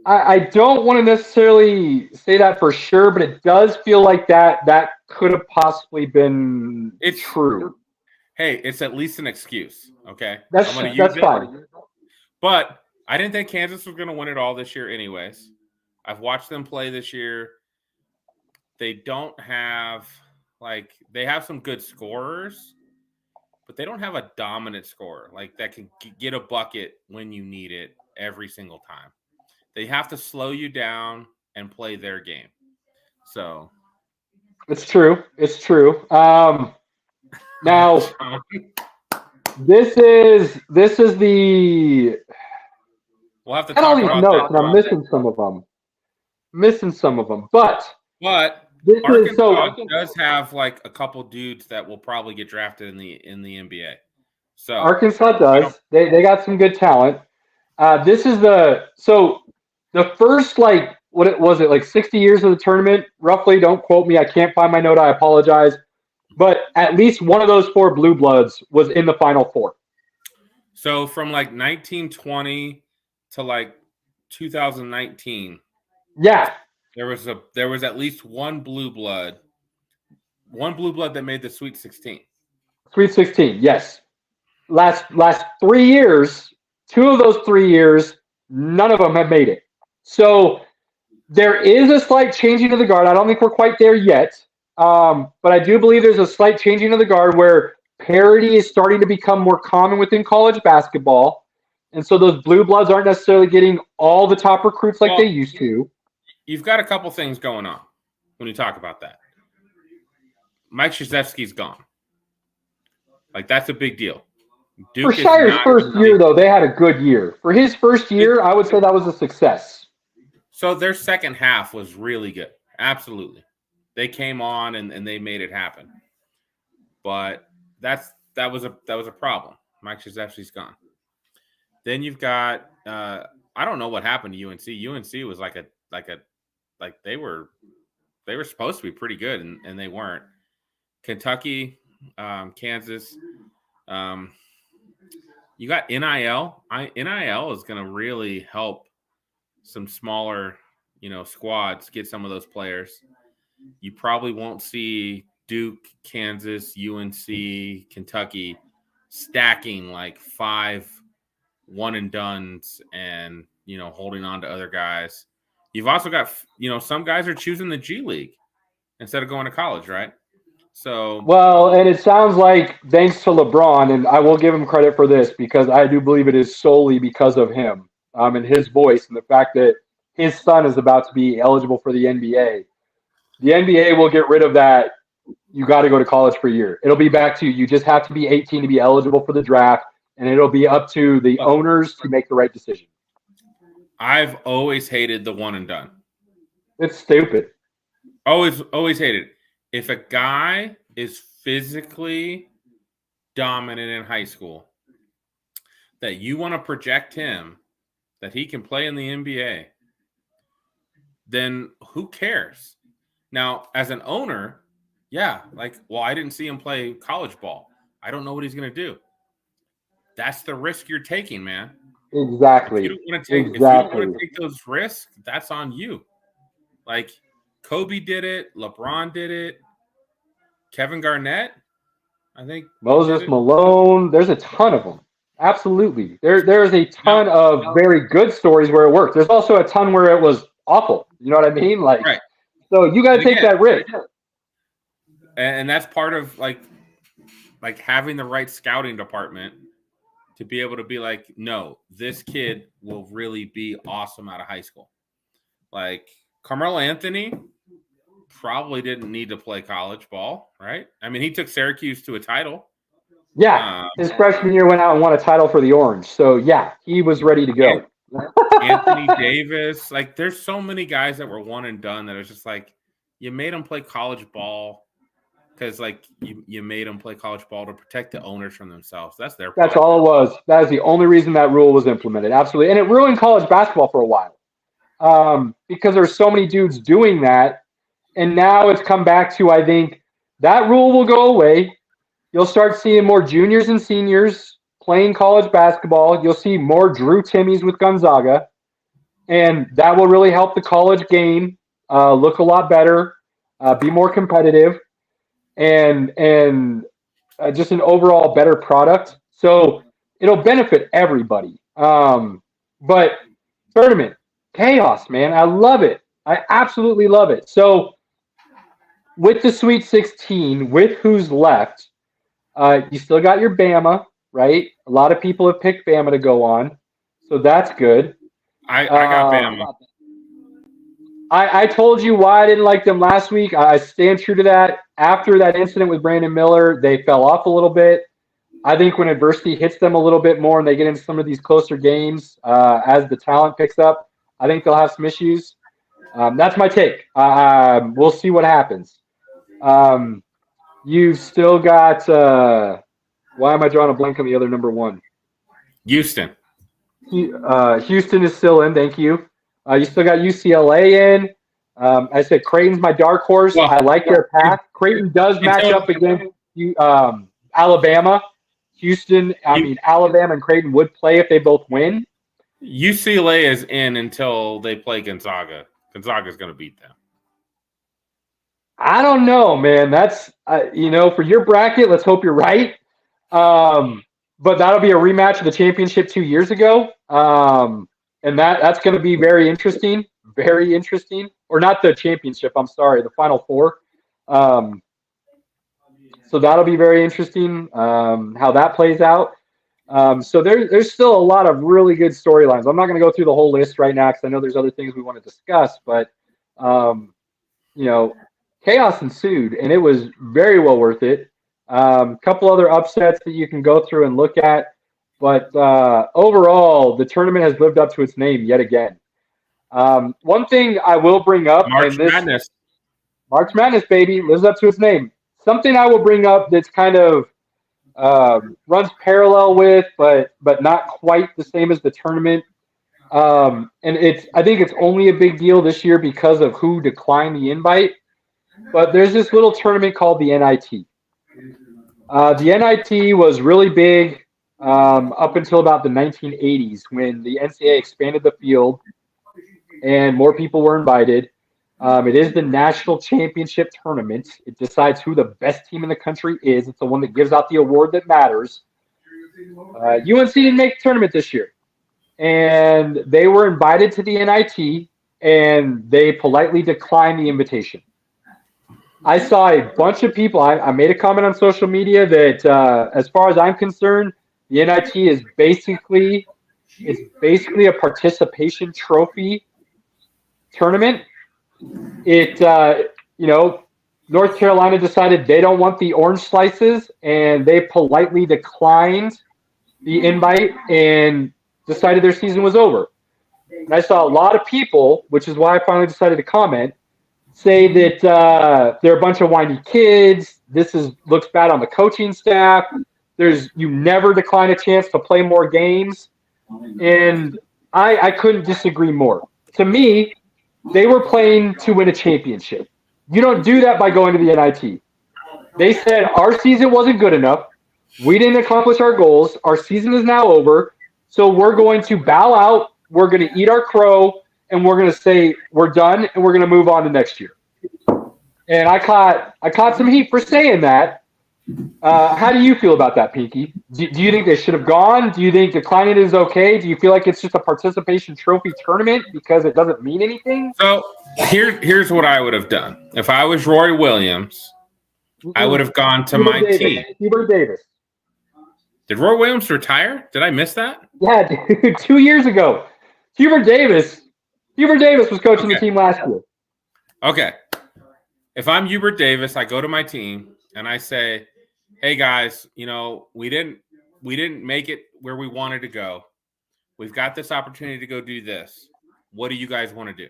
I don't want to necessarily say that for sure, but it does feel like that could have possibly been true. Hey, it's at least an excuse. Okay, That's fine. But I didn't think Kansas was going to win it all this year, anyways. I've watched them play this year. They don't have they have some good scorers, but they don't have a dominant scorer that can get a bucket when you need it every single time. They have to slow you down and play their game. So it's true. It's true. Now this is the. We'll have to I talk don't even about know, that. and I'm missing some of them. But this Arkansas does have a couple dudes that will probably get drafted in the NBA. So Arkansas does. They got some good talent. This is the first what was it 60 years of the tournament roughly. Don't quote me. I can't find my note. I apologize. But at least one of those 4 Blue Bloods was in the Final Four. So from 1920 to 2019. Yeah. There was at least one blue blood that made the Sweet 16. Sweet 16, yes. Last 3 years, 2 of those 3 years, none of them have made it. So there is a slight changing of the guard. I don't think we're quite there yet, but I do believe there's a slight changing of the guard where parity is starting to become more common within college basketball, and so those blue bloods aren't necessarily getting all the top recruits like they used to. You've got a couple things going on when you talk about that. Mike Krzyzewski's gone. That's a big deal. For Shire's first year, though, they had a good year. For his first year, I would say that was a success. So their second half was really good. Absolutely. They came on and they made it happen. But that was a problem. Mike Krzyzewski's gone. Then you've got I don't know what happened to UNC. UNC was they were supposed to be pretty good and they weren't. Kentucky, Kansas, you got NIL. NIL is going to really help some smaller, squads get some of those players. You probably won't see Duke, Kansas, UNC, Kentucky stacking 5 one and dones and holding on to other guys. You've also got some guys are choosing the G League instead of going to college, right? So and it sounds like thanks to LeBron, and I will give him credit for this because I do believe it is solely because of him and his voice and the fact that his son is about to be eligible for the NBA. The NBA will get rid of that. You got to go to college for a year. It'll be back to you just have to be 18 to be eligible for the draft, and it'll be up to the owners to make the right decision. I've always hated the one and done. It's stupid. Always hated it. If a guy is physically dominant in high school, that you want to project him, that he can play in the NBA, then who cares? Now, as an owner, I didn't see him play college ball. I don't know what he's going to do. That's the risk you're taking, man. Exactly. If you don't want to take those risks, that's on you. Kobe did it. LeBron did it. Kevin Garnett, I think. Moses Malone. There's a ton of them. Absolutely. There's a ton of very good stories where it worked. There's also a ton where it was awful. You know what I mean? Right. So you got to take that risk. And that's part of having the right scouting department to be able to be no, this kid will really be awesome out of high school. Carmelo Anthony probably didn't need to play college ball, right? I mean, he took Syracuse to a title. Yeah, his freshman year went out and won a title for the Orange. So, yeah, he was ready to go. Anthony Davis. There's so many guys that were one and done that are just you made them play college ball. because like you made them play college ball to protect the owners from themselves. That's their That's problem. all it was. That is the only reason that rule was implemented. Absolutely. And it ruined college basketball for a while because there's so many dudes doing that. And now it's come back to, I think, that rule will go away. You'll start seeing more juniors and seniors playing college basketball. You'll see more Drew Timmies with Gonzaga. And that will really help the college game look a lot better, be more competitive, and just an overall better product. So it'll benefit everybody. But tournament, chaos, man. I love it. I absolutely love it. So with the Sweet 16, with who's left, you still got your Bama, right? A lot of people have picked Bama to go on. So that's good. I got Bama. I told you why I didn't like them last week. I stand true to that. After that incident with Brandon Miller, they fell off a little bit. I think when adversity hits them a little bit more and they get into some of these closer games, as the talent picks up, I think they'll have some issues. That's my take. We'll see what happens. You've still got why am I drawing a blank on the other number one? Houston. Houston is still in. Thank you. You still got UCLA in. I said Creighton's my dark horse. Well, I like their path. Creighton does match up against Alabama. Alabama and Creighton would play if they both win. UCLA is in until they play Gonzaga. Gonzaga's going to beat them. I don't know, man. That's for your bracket. Let's hope you're right. But that'll be a rematch of the championship 2 years ago. And that's going to be very interesting. Very interesting. Or not the championship, I'm sorry, the Final Four. So that'll be very interesting how that plays out. So there's still a lot of really good storylines. I'm not going to go through the whole list right now because I know there's other things we want to discuss. But, chaos ensued, and it was very well worth it. Couple other upsets that you can go through and look at. But overall, the tournament has lived up to its name yet again. One thing I will bring up, March Madness, baby, lives up to its name. Something I will bring up that's kind of runs parallel with, but not quite the same as the tournament. And I think it's only a big deal this year because of who declined the invite. But there's this little tournament called the NIT. The NIT was really big up until about the 1980s when the NCAA expanded the field and more people were invited. It is the national championship tournament. It decides who the best team in the country is. It's the one that gives out the award that matters. UNC didn't make the tournament this year. And they were invited to the NIT, and they politely declined the invitation. I saw a bunch of people. I made a comment on social media that, as far as I'm concerned, the NIT is basically a participation trophy tournament. North Carolina decided they don't want the orange slices, and they politely declined the invite and decided their season was over. And I saw a lot of people, which is why I finally decided to comment, say that they're a bunch of whiny kids. This looks bad on the coaching staff. You never decline a chance to play more games. And I couldn't disagree more. To me, they were playing to win a championship. You don't do that by going to the NIT. They said our season wasn't good enough. We didn't accomplish our goals. Our season is now over. So we're going to bow out. We're going to eat our crow. And we're going to say we're done. And we're going to move on to next year. And I caught some heat for saying that. How do you feel about that, Pinky? Do you think they should have gone? Do you think declining is okay? Do you feel like it's just a participation trophy tournament because it doesn't mean anything? So here's what I would have done. If I was Roy Williams, I would have gone to my team. Hubert Davis. Did Roy Williams retire? Did I miss that? Yeah, dude, 2 years ago. Hubert Davis was coaching the team last year. Okay. If I'm Hubert Davis, I go to my team and I say, hey guys, we didn't make it where we wanted to go. We've got this opportunity to go do this. What do you guys want to do?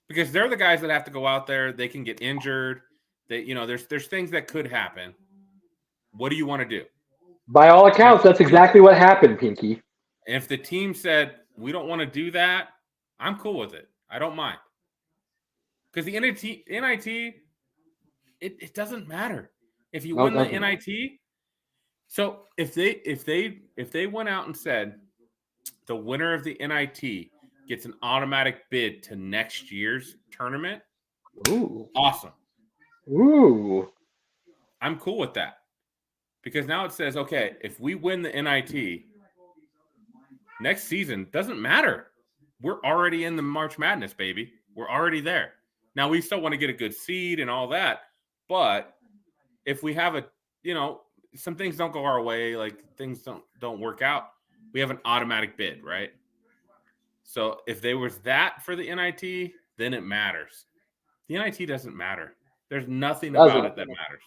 Because they're the guys that have to go out there. They can get injured. there's things that could happen. What do you want to do? By all accounts, that's exactly what happened, Pinky. If the team said, we don't want to do that, I'm cool with it. I don't mind. Because the NIT, it doesn't matter. If you win the NIT, so if they went out and said the winner of the NIT gets an automatic bid to next year's tournament, awesome. Ooh. I'm cool with that. Because now it says, okay, if we win the NIT, next season doesn't matter. We're already in the March Madness, baby. We're already there. Now, we still want to get a good seed and all that. But if we have some things don't go our way, like things don't work out, we have an automatic bid, right? So if there was that for the NIT, then it matters. The NIT doesn't matter. There's nothing about it that matters.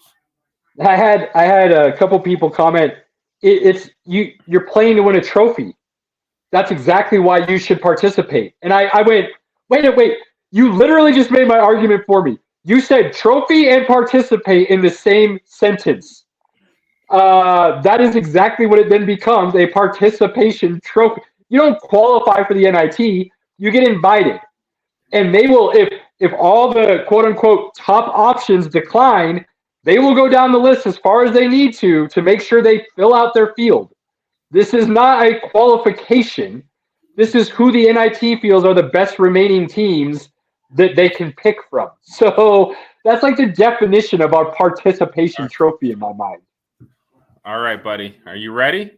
I had a couple people comment, you're playing to win a trophy. That's exactly why you should participate. And I went, wait. You literally just made my argument for me. You said trophy and participate in the same sentence. That is exactly what it then becomes, a participation trophy. You don't qualify for the NIT. You get invited. And they will, if all the quote-unquote top options decline, they will go down the list as far as they need to make sure they fill out their field. This is not a qualification. This is who the NIT feels are the best remaining teams that they can pick from. So that's like the definition of our participation trophy in my mind. All right, buddy. Are you ready?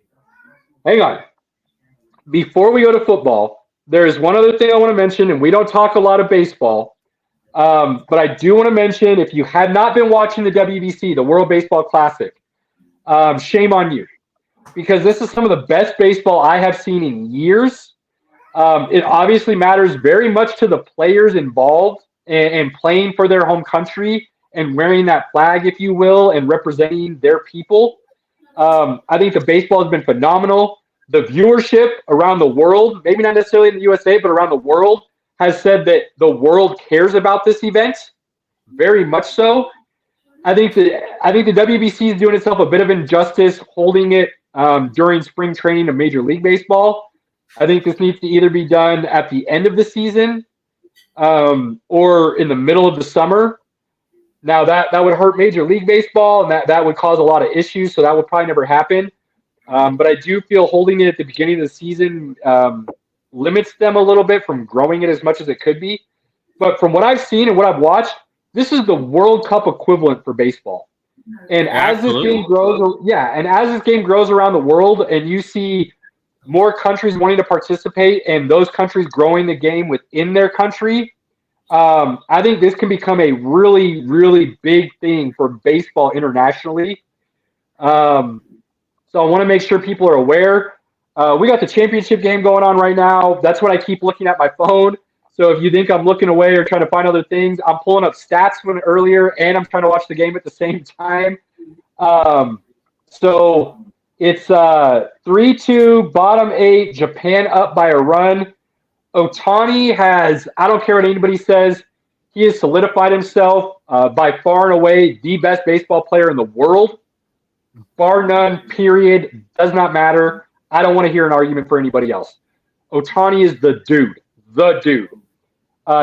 Hang on. Before we go to football, there is one other thing I want to mention, and we don't talk a lot of baseball, but I do want to mention, if you had not been watching the WBC, the World Baseball Classic, shame on you, because this is some of the best baseball I have seen in years. It obviously matters very much to the players involved and playing for their home country and wearing that flag, if you will, and representing their people. I think the baseball has been phenomenal. The viewership around the world, maybe not necessarily in the USA, but around the world, has said that the world cares about this event, very much so. I think the WBC is doing itself a bit of injustice holding it during spring training of Major League Baseball. I think this needs to either be done at the end of the season or in the middle of the summer. Now, that would hurt Major League Baseball, and that would cause a lot of issues, so that would probably never happen. But I do feel holding it at the beginning of the season limits them a little bit from growing it as much as it could be. But from what I've seen and what I've watched, this is the World Cup equivalent for baseball. And as this game grows around the world, and you see more countries wanting to participate, and those countries growing the game within their country, I think this can become a really, really big thing for baseball internationally. So I want to make sure people are aware. We got the championship game going on right now. That's what I keep looking at my phone. So if you think I'm looking away or trying to find other things, I'm pulling up stats from earlier, and I'm trying to watch the game at the same time. So it's 3-2, bottom 8, Japan up by a run. Ohtani has, I don't care what anybody says, he has solidified himself by far and away the best baseball player in the world. Bar none, period. Does not matter. I don't want to hear an argument for anybody else. Ohtani is the dude.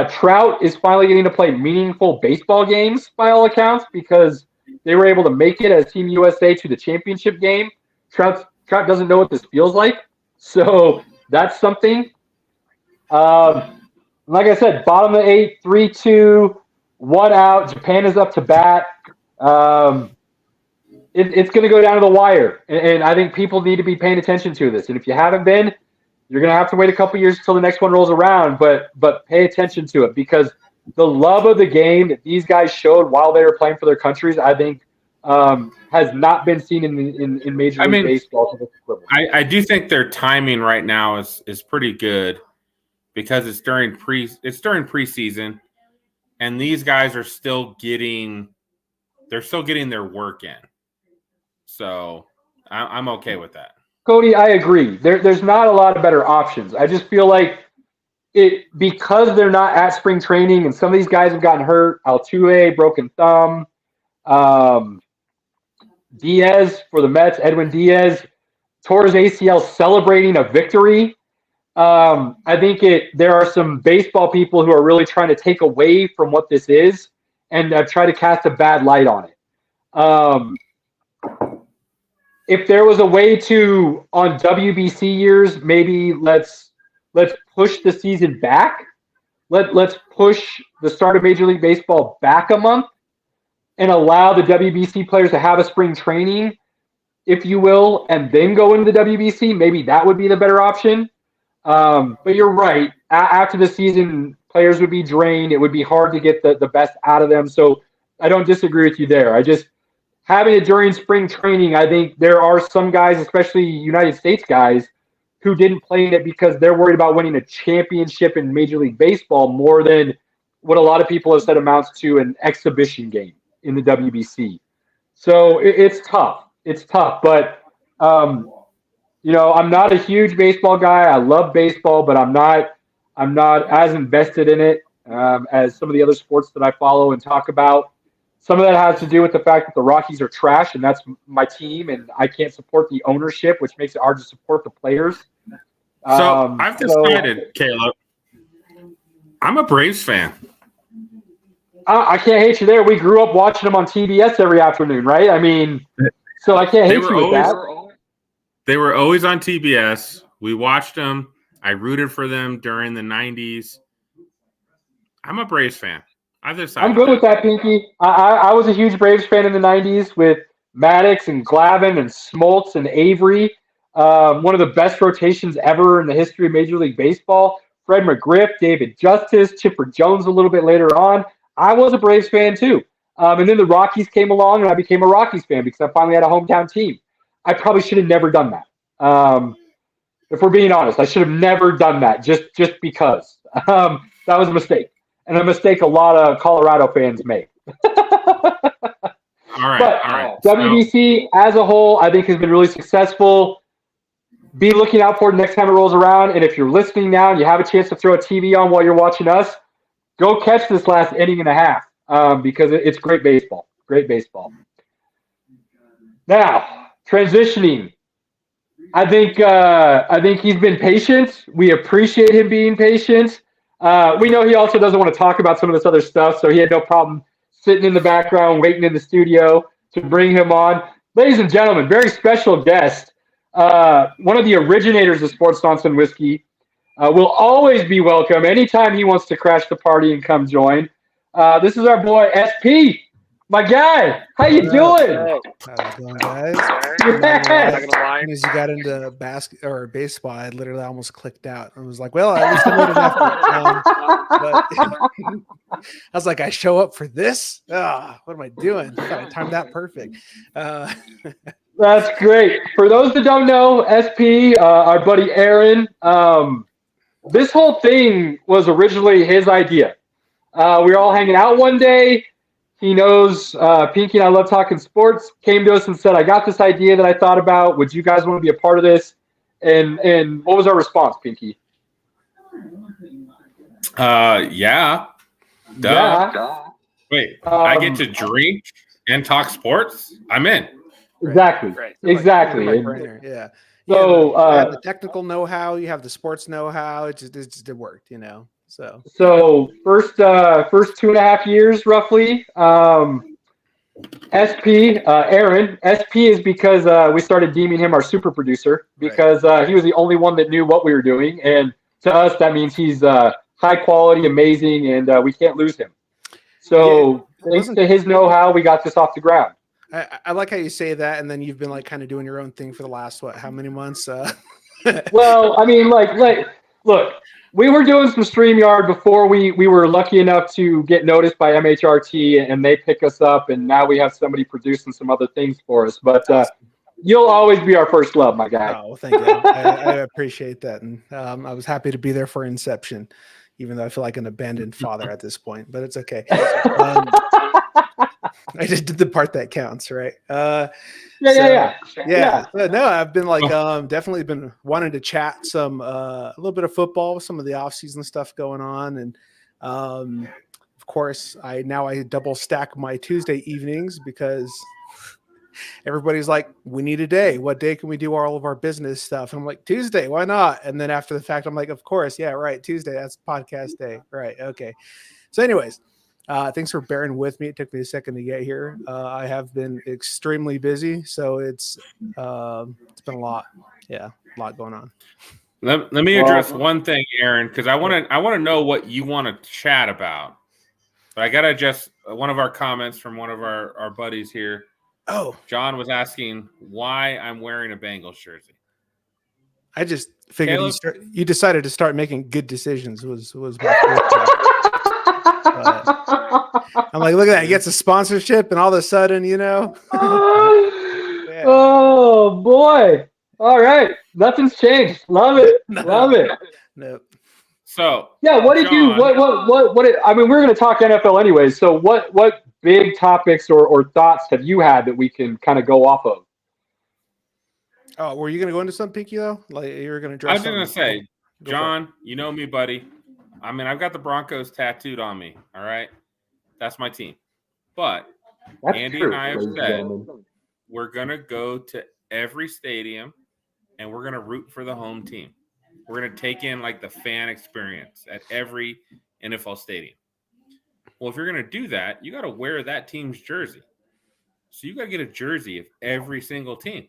Trout is finally getting to play meaningful baseball games by all accounts because they were able to make it as Team USA to the championship game. Trout doesn't know what this feels like. So that's something. Like I said, bottom of the 8, 3-2, 1 out. Japan is up to bat. It's going to go down to the wire, and I think people need to be paying attention to this. And if you haven't been, you're going to have to wait a couple years until the next one rolls around, but pay attention to it because the love of the game that these guys showed while they were playing for their countries, I think, has not been seen in Major League Baseball. I do think their timing right now is pretty good because it's during preseason, and these guys are still getting their work in. So I'm okay with that. Cody, I agree. There's not a lot of better options. I just feel like because they're not at spring training and some of these guys have gotten hurt, Altuve, broken thumb, Diaz for the Mets, Edwin Diaz, tore his ACL celebrating a victory. I think there are some baseball people who are really trying to take away from what this is and try to cast a bad light on it. If there was a way to, on WBC years, maybe let's push the season back. Let's push the start of Major League Baseball back a month and allow the WBC players to have a spring training, if you will, and then go into the WBC. Maybe that would be the better option. But you're right. After the season, players would be drained. It would be hard to get the best out of them. So I don't disagree with you there. I just having it during spring training, I think there are some guys, especially United States guys, who didn't play in it because they're worried about winning a championship in Major League Baseball more than what a lot of people have said amounts to an exhibition game in the WBC. So it's tough. It's tough. But, I'm not a huge baseball guy. I love baseball, but I'm not as invested in it as some of the other sports that I follow and talk about. Some of that has to do with the fact that the Rockies are trash, and that's my team, and I can't support the ownership, which makes it hard to support the players. So I've decided, Caleb, I'm a Braves fan. I can't hate you there. We grew up watching them on TBS every afternoon, right? I mean, so I can't hate you with that. They were always on TBS. We watched them. I rooted for them during the 90s. I'm a Braves fan. I've decided. I'm good with that, Pinky. I was a huge Braves fan in the 90s with Maddox and Glavine and Smoltz and Avery. One of the best rotations ever in the history of Major League Baseball. Fred McGriff, David Justice, Chipper Jones a little bit later on. I was a Braves fan too. And then the Rockies came along and I became a Rockies fan because I finally had a hometown team. I probably should have never done that. If we're being honest, I should have never done that just because. That was a mistake. And a mistake a lot of Colorado fans make. All right. WBC as a whole, I think, has been really successful. Be looking out for it next time it rolls around. And if you're listening now and you have a chance to throw a TV on while you're watching us, go catch this last inning and a half because it's great baseball. Great baseball. Now, transitioning. I think he's been patient. We appreciate him being patient. We know he also doesn't want to talk about some of this other stuff, so he had no problem sitting in the background, waiting in the studio to bring him on. Ladies and gentlemen, very special guest, one of the originators of Sports Nonsense Whiskey, will always be welcome anytime he wants to crash the party and come join. This is our boy, SP. My guy, how you doing? How's it going, guys? Yes. As you got into baseball, I literally almost clicked out. I was like, well, at least I made an effort. But I was like, I show up for this? What am I doing? I timed that perfect. That's great. For those that don't know, SP, our buddy Aaron, this whole thing was originally his idea. We were all hanging out one day. He knows Pinky and I love talking sports, came to us and said, I got this idea that I thought about. Would you guys want to be a part of this? And what was our response, Pinky? Yeah. Duh. Yeah. Wait, I get to drink and talk sports? I'm in. Exactly. Right. Exactly. Yeah. So you have the technical know-how, you have the sports know-how. It just worked, So first 2.5 years roughly. SP Aaron. SP is because we started deeming him our super producer because he was the only one that knew what we were doing, and to us that means he's high quality, amazing, and we can't lose him. So thanks to his know-how, we got this off the ground. I like how you say that, and then you've been like kind of doing your own thing for the last how many months? Well, I mean, like look. We were doing some StreamYard before we were lucky enough to get noticed by MHRT, and they pick us up, and now we have somebody producing some other things for us. But you'll always be our first love, my guy. Oh, thank you. I appreciate that, and I was happy to be there for Inception, even though I feel like an abandoned father at this point. But it's okay. I just did the part that counts, right? Yeah. No, I've been like definitely been wanting to chat a little bit of football with some of the off-season stuff going on, and of course, I double stack my Tuesday evenings because everybody's like, we need a day. What day can we do all of our business stuff? And I'm like, Tuesday, why not? And then after the fact, I'm like, of course, yeah, right. Tuesday, that's podcast day. Right. Okay. So anyways, thanks for bearing with me. It took me a second to get here. I have been extremely busy, so it's been a lot. Yeah, a lot going on. Let me address one thing, Aaron, because I want to know what you want to chat about. But I got to adjust one of our comments from one of our buddies here. Oh, John was asking why I'm wearing a Bengals jersey. I just figured you decided to start making good decisions. Was my first thought. I'm like, look at that. He gets a sponsorship, and all of a sudden, yeah. Oh boy! All right, nothing's changed. Love it. Love it. Nope. So yeah, what did John, I mean, we're going to talk NFL anyways. So what big topics or thoughts have you had that we can kind of go off of? Oh, were you going to go into some, Pinky, though? Like you were going to address? I was going to say, John, you know me, buddy. I mean, I've got the Broncos tattooed on me. All right, that's my team. But that's Andy true, and I have said we're going to go to every stadium and we're going to root for the home team. We're going to take in like the fan experience at every NFL stadium. Well, if you're going to do that, you got to wear that team's jersey. So you got to get a jersey of every single team.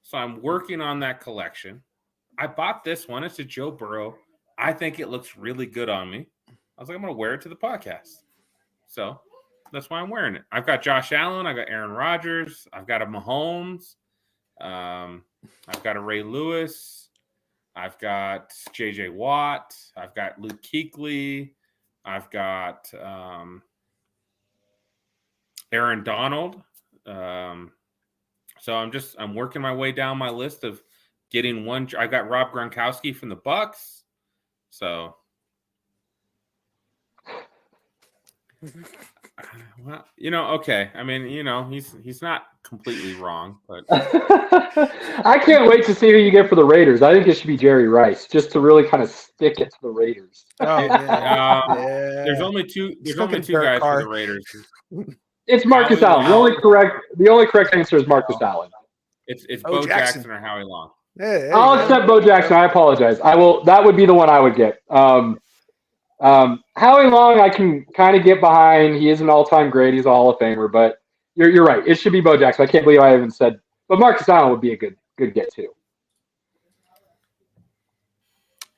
So I'm working on that collection. I bought this one. It's a Joe Burrow. I think it looks really good on me. I was like, I'm going to wear it to the podcast. So that's why I'm wearing it. I've got Josh Allen. I've got Aaron Rodgers. I've got a Mahomes. I've got a Ray Lewis. I've got J.J. Watt. I've got Luke Kuechly. I've got Aaron Donald. So I'm working my way down my list of getting one. I got Rob Gronkowski from the Bucks. So, well, okay. I mean, he's not completely wrong, but I can't wait to see who you get for the Raiders. I think it should be Jerry Rice, just to really kind of stick it to the Raiders. Oh, yeah. There's only two. There's only two guys for the Raiders. It's Marcus Allen. The only correct answer is Marcus Allen. It's Bo Jackson or Howie Long. Hey, I'll accept Bo Jackson. I apologize. That would be the one I would get. Howie Long, I can kind of get behind. He is an all-time great. He's a Hall of Famer. But you're right. It should be Bo Jackson. I can't believe I haven't said. But Marcus Allen would be a good get too.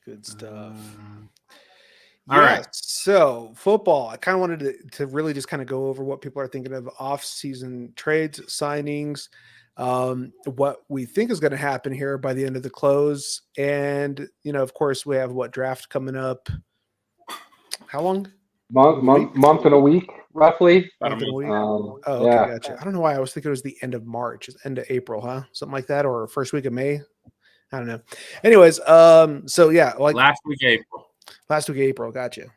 Good stuff. All right. So football. I kind of wanted to really just kind of go over what people are thinking of off-season trades, signings. What we think is going to happen here by the end of the close. And, of course, we have draft coming up. How long? Month and a week, roughly. Month and a week. Okay, yeah. Gotcha. I don't know why I was thinking it was the end of March, end of April, huh? Something like that, or first week of May. I don't know. Anyways, so yeah, like last week of April. Gotcha.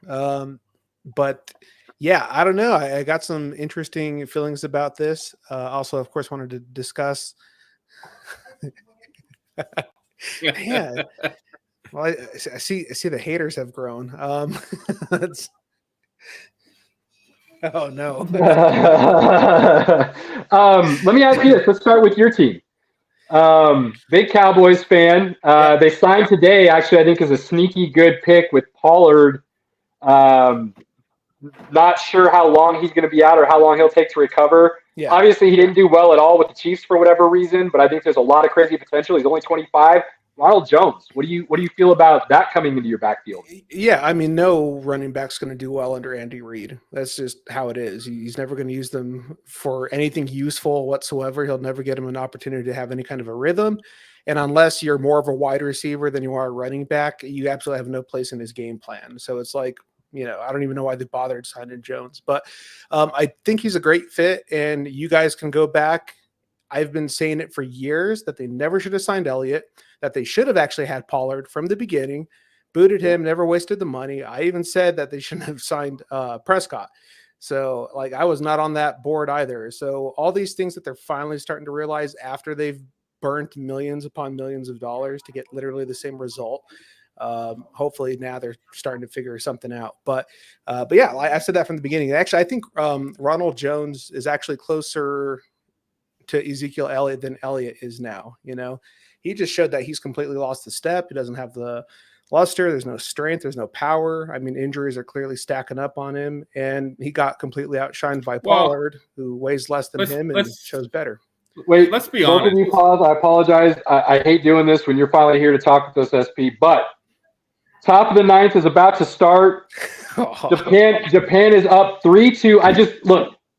But yeah, I don't know. I got some interesting feelings about this. Also, of course, wanted to discuss. Yeah. Well, I see the haters have grown. Oh no. Let me ask you this. Let's start with your team. Big Cowboys fan. They signed today. Actually, I think is a sneaky good pick with Pollard. Not sure how long he's going to be out or how long he'll take to recover. Yeah. Obviously, he didn't do well at all with the Chiefs for whatever reason, but I think there's a lot of crazy potential. He's only 25. Ronald Jones, what do you feel about that coming into your backfield? Yeah, I mean, no running back's going to do well under Andy Reid. That's just how it is. He's never going to use them for anything useful whatsoever. He'll never get him an opportunity to have any kind of a rhythm. And unless you're more of a wide receiver than you are a running back, you absolutely have no place in his game plan. So it's like, I don't even know why they bothered signing Jones. But I think he's a great fit, and you guys can go back. I've been saying it for years that they never should have signed Elliott, that they should have actually had Pollard from the beginning, booted him, never wasted the money. I even said that they shouldn't have signed Prescott. So, I was not on that board either. So all these things that they're finally starting to realize after they've burnt millions upon millions of dollars to get literally the same result. Hopefully now they're starting to figure something out. But yeah, I said that from the beginning. Actually, I think Ronald Jones is actually closer to Ezekiel Elliott than Elliott is now. You know, he just showed that he's completely lost the step. He doesn't have the luster. There's no strength. There's no power. I mean, injuries are clearly stacking up on him, and he got completely outshined by Pollard, who weighs less than him and shows better. Wait, let's be honest. Both of you pause. I apologize. I hate doing this when you're finally here to talk with us, SP. But top of the ninth is about to start. Japan is up 3-2.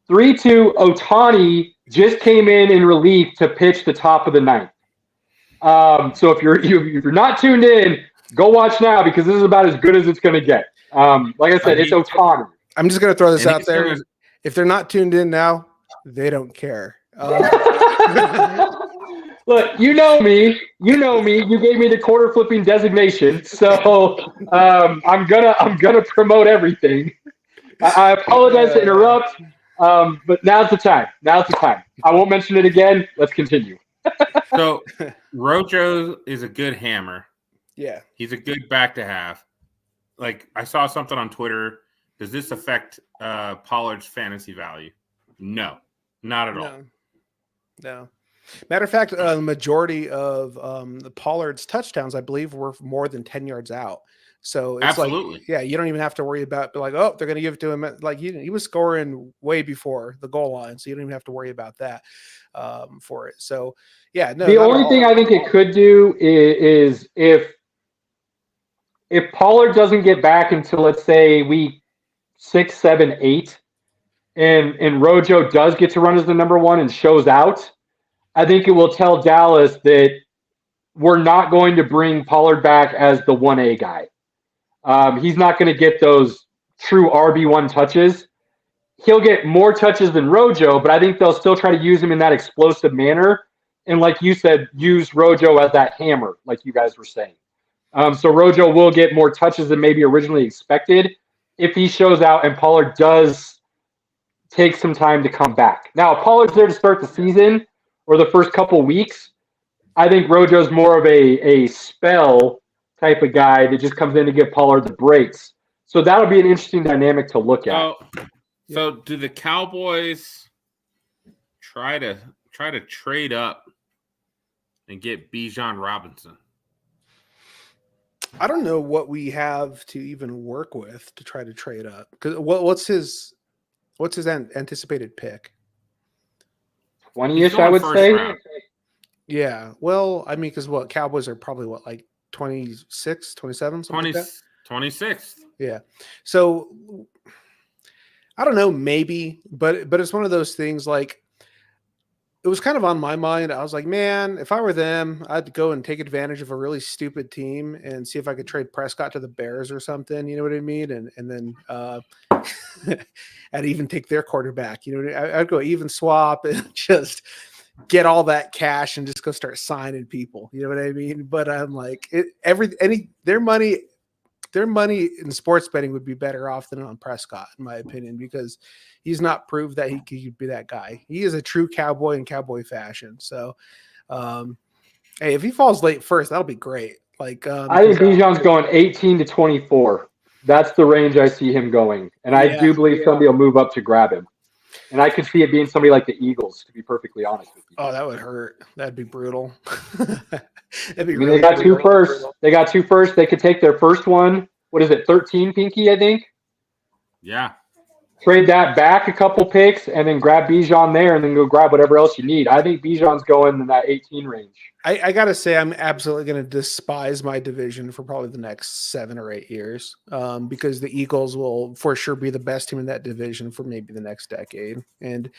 3-2. Otani just came in relief to pitch the top of the ninth. So if you're not tuned in, go watch now because this is about as good as it's going to get. Like I said, it's Otani. I'm just going to throw this out there. If they're not tuned in now, they don't care. Look, you know me. You gave me the quarter flipping designation, so I'm gonna promote everything. I apologize to interrupt, but now's the time. I won't mention it again. Let's continue. So Rojo is a good hammer. Yeah, he's a good back to have. Like I saw something on Twitter. Does this affect Pollard's fantasy value? No, not at all. No. Matter of fact, the majority of the Pollard's touchdowns, I believe, were more than 10 yards out. So it's absolutely, you don't even have to worry about they're going to give it to him. Like he was scoring way before the goal line, so you don't even have to worry about that for it. So yeah, no. The only thing I think it could do is if Pollard doesn't get back until let's say week 6, 7, 8. And Rojo does get to run as the number one and shows out, I think it will tell Dallas that we're not going to bring Pollard back as the 1A guy. He's not going to get those true RB1 touches. He'll get more touches than Rojo, but I think they'll still try to use him in that explosive manner. And like you said, use Rojo as that hammer, like you guys were saying. So Rojo will get more touches than maybe originally expected if he shows out and Pollard does take some time to come back. Now, if Pollard's there to start the season or the first couple weeks, I think Rojo's more of a spell type of guy that just comes in to give Pollard the breaks. So that'll be an interesting dynamic to look at. So do the Cowboys try to trade up and get Bijan Robinson? I don't know what we have to even work with to try to trade up. Because what's his anticipated pick? 20-ish, I would say. Round. Yeah. Well, I mean, because Cowboys are probably like 26, 27, something 20, like that? 26th. Yeah. So I don't know, maybe, but it's one of those things like it was kind of on my mind. I was like, man, if I were them, I'd go and take advantage of a really stupid team and see if I could trade Prescott to the Bears or something. You know what I mean? And then I'd even take their quarterback. You know, I'd go even swap and just get all that cash and just go start signing people. You know what I mean? But I'm like, their money in sports betting would be better off than on Prescott, in my opinion, because he's not proved that he could be that guy. He is a true cowboy in cowboy fashion. So, hey, if he falls late first, that'll be great. Like, I think Bijan's going 18 to 24. That's the range I see him going, and I do believe somebody will move up to grab him. And I could see it being somebody like the Eagles, to be perfectly honest with you. Oh, that would hurt. That'd be brutal. They got two first. They got two first. They could take their first one. What is it, 13, Pinky, I think? Yeah. Trade that back a couple picks and then grab Bijan there and then go grab whatever else you need. I think Bijan's going in that 18 range. I got to say, I'm absolutely going to despise my division for probably the next 7 or 8 years because the Eagles will for sure be the best team in that division for maybe the next decade. And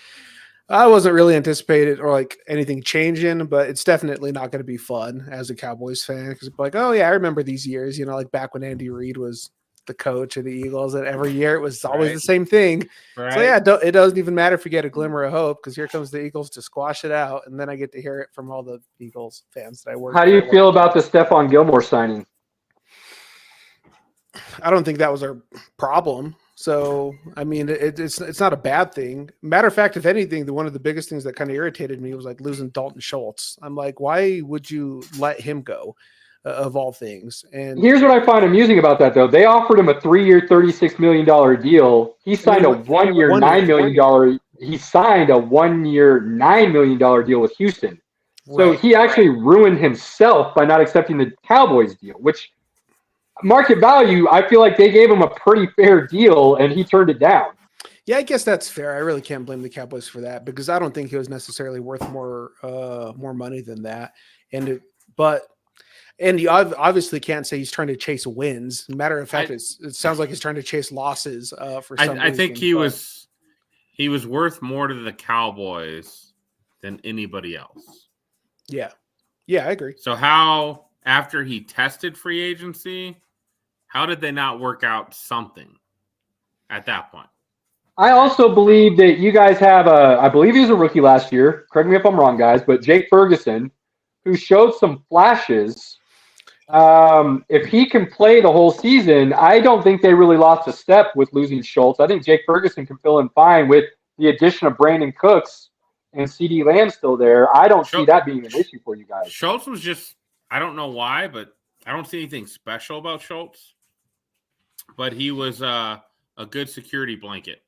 I wasn't really anticipated or like anything changing, but it's definitely not going to be fun as a Cowboys fan because it's like, oh yeah, I remember these years, you know, like back when Andy Reid was the coach of the Eagles, and every year it was always the same thing. Right. So yeah, it doesn't even matter if you get a glimmer of hope because here comes the Eagles to squash it out, and then I get to hear it from all the Eagles fans that I work. How do you feel about the Stephon Gilmore signing? I don't think that was our problem. So, I mean, it's not a bad thing. Matter of fact, if anything, one of the biggest things that kind of irritated me was like losing Dalton Schultz. I'm like, why would you let him go? of all things. And here's what I find amusing about that, though. They offered him a 3-year, $36 million deal. He signed a 1-year, $9 million. He signed a 1-year, $9 million deal with Houston. So he actually ruined himself by not accepting the Cowboys deal, which market value, I feel like they gave him a pretty fair deal and he turned it down. Yeah, I guess that's fair. I really can't blame the Cowboys for that because I don't think he was necessarily worth more money than that. And you obviously can't say he's trying to chase wins. Matter of fact, it sounds like he's trying to chase losses for some reason. I think he was worth more to the Cowboys than anybody else. Yeah. Yeah, I agree. So how, after he tested free agency, how did they not work out something at that point? I also believe that you guys have I believe he was a rookie last year. Correct me if I'm wrong, guys, but Jake Ferguson, who showed some flashes. If he can play the whole season, I don't think they really lost a step with losing Schultz. I think Jake Ferguson can fill in fine with the addition of Brandon Cooks and CeeDee Lamb still there. I don't see that being an issue for you guys. Schultz was just, I don't know why, but I don't see anything special about Schultz. But he was a good security blanket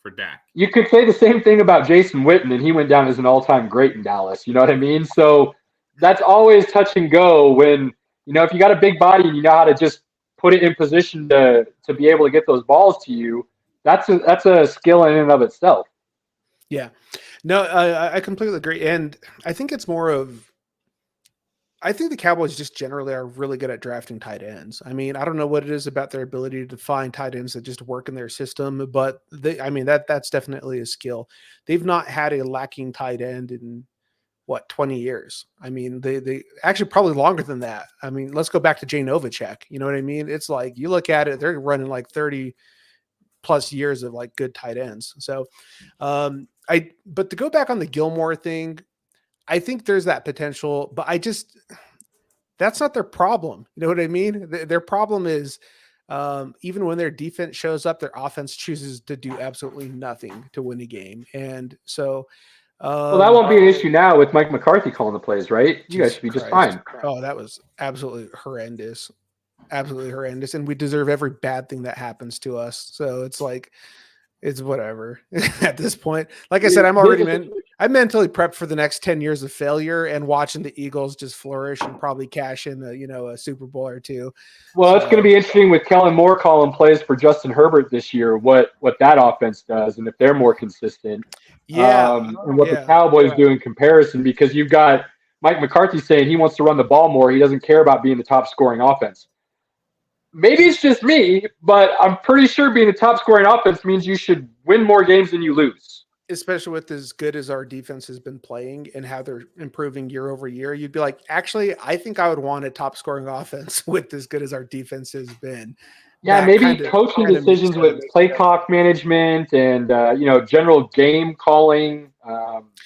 for Dak. You could say the same thing about Jason Witten, and he went down as an all-time great in Dallas. You know what I mean? So that's always touch and go when, if you got a big body and you know how to just put it in position to be able to get those balls to you, that's a skill in and of itself. Yeah. No, I completely agree. And I think it's more of, I think the Cowboys just generally are really good at drafting tight ends. I mean, I don't know what it is about their ability to find tight ends that just work in their system, but that's definitely a skill. They've not had a lacking tight end in 20 years. I mean, they actually probably longer than that. I mean, let's go back to Jay Novacek. You know what I mean? It's like, you look at it, they're running like 30 plus years of like good tight ends. So, but to go back on the Gilmore thing, I think there's that potential, but that's not their problem. You know what I mean? Their problem is even when their defense shows up, their offense chooses to do absolutely nothing to win a game. And so, well, that won't be an issue now with Mike McCarthy calling the plays, right? You guys should be just fine. Oh, that was absolutely horrendous. Absolutely horrendous. And we deserve every bad thing that happens to us. So it's like, it's whatever at this point. Like I said, I'm mentally prepped for the next 10 years of failure and watching the Eagles just flourish and probably cash in a Super Bowl or two. Well, it's going to be interesting with Kellen Moore calling plays for Justin Herbert this year, what that offense does and if they're more consistent. Yeah. And what the Cowboys do in comparison, because you've got Mike McCarthy saying he wants to run the ball more. He doesn't care about being the top scoring offense. Maybe it's just me, but I'm pretty sure being a top scoring offense means you should win more games than you lose. Especially with as good as our defense has been playing and how they're improving year over year, you'd be like, actually, I think I would want a top scoring offense with as good as our defense has been. Yeah, maybe coaching decisions with play clock management and, general game calling.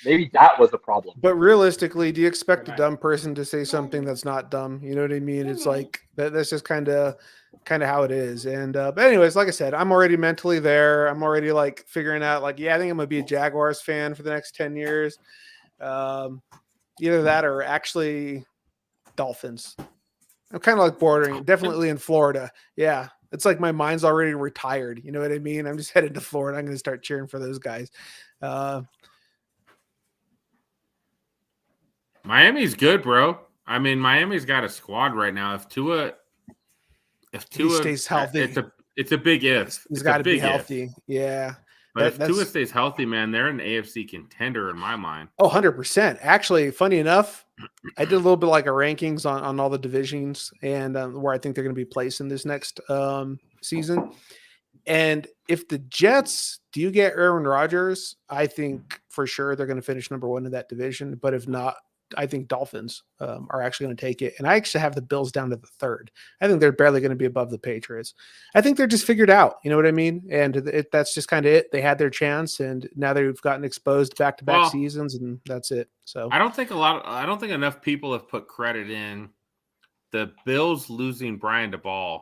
Maybe that was the problem. But realistically, do you expect a dumb person to say something that's not dumb? You know what I mean? It's like that's just kind of how it is. And but anyways, like I said, I'm already mentally there. I'm already like figuring out like, I think I'm gonna be a Jaguars fan for the next 10 years. Either that or actually Dolphins. I'm kind of like bordering, definitely in Florida. Yeah. It's like my mind's already retired. You know what I mean? I'm just headed to Florida. I'm going to start cheering for those guys. Miami's good, bro. I mean, Miami's got a squad right now. If Tua stays healthy, it's a big if. He's got to be healthy. Yeah. But if Tua stays healthy, man, they're an AFC contender in my mind. Oh, 100%. Actually, funny enough, I did a little bit like a rankings on all the divisions and where I think they're going to be placed in this next season. And if the Jets do get Aaron Rodgers, I think for sure they're going to finish number one in that division. But if not, I think Dolphins are actually going to take it. And I actually have the Bills down to the third. I think they're barely going to be above the Patriots. I think they're just figured out. You know what I mean? And that's just kind of it. They had their chance, and now they've gotten exposed back-to-back seasons, and that's it. So I don't think enough people have put credit in the Bills losing Brian DeBall.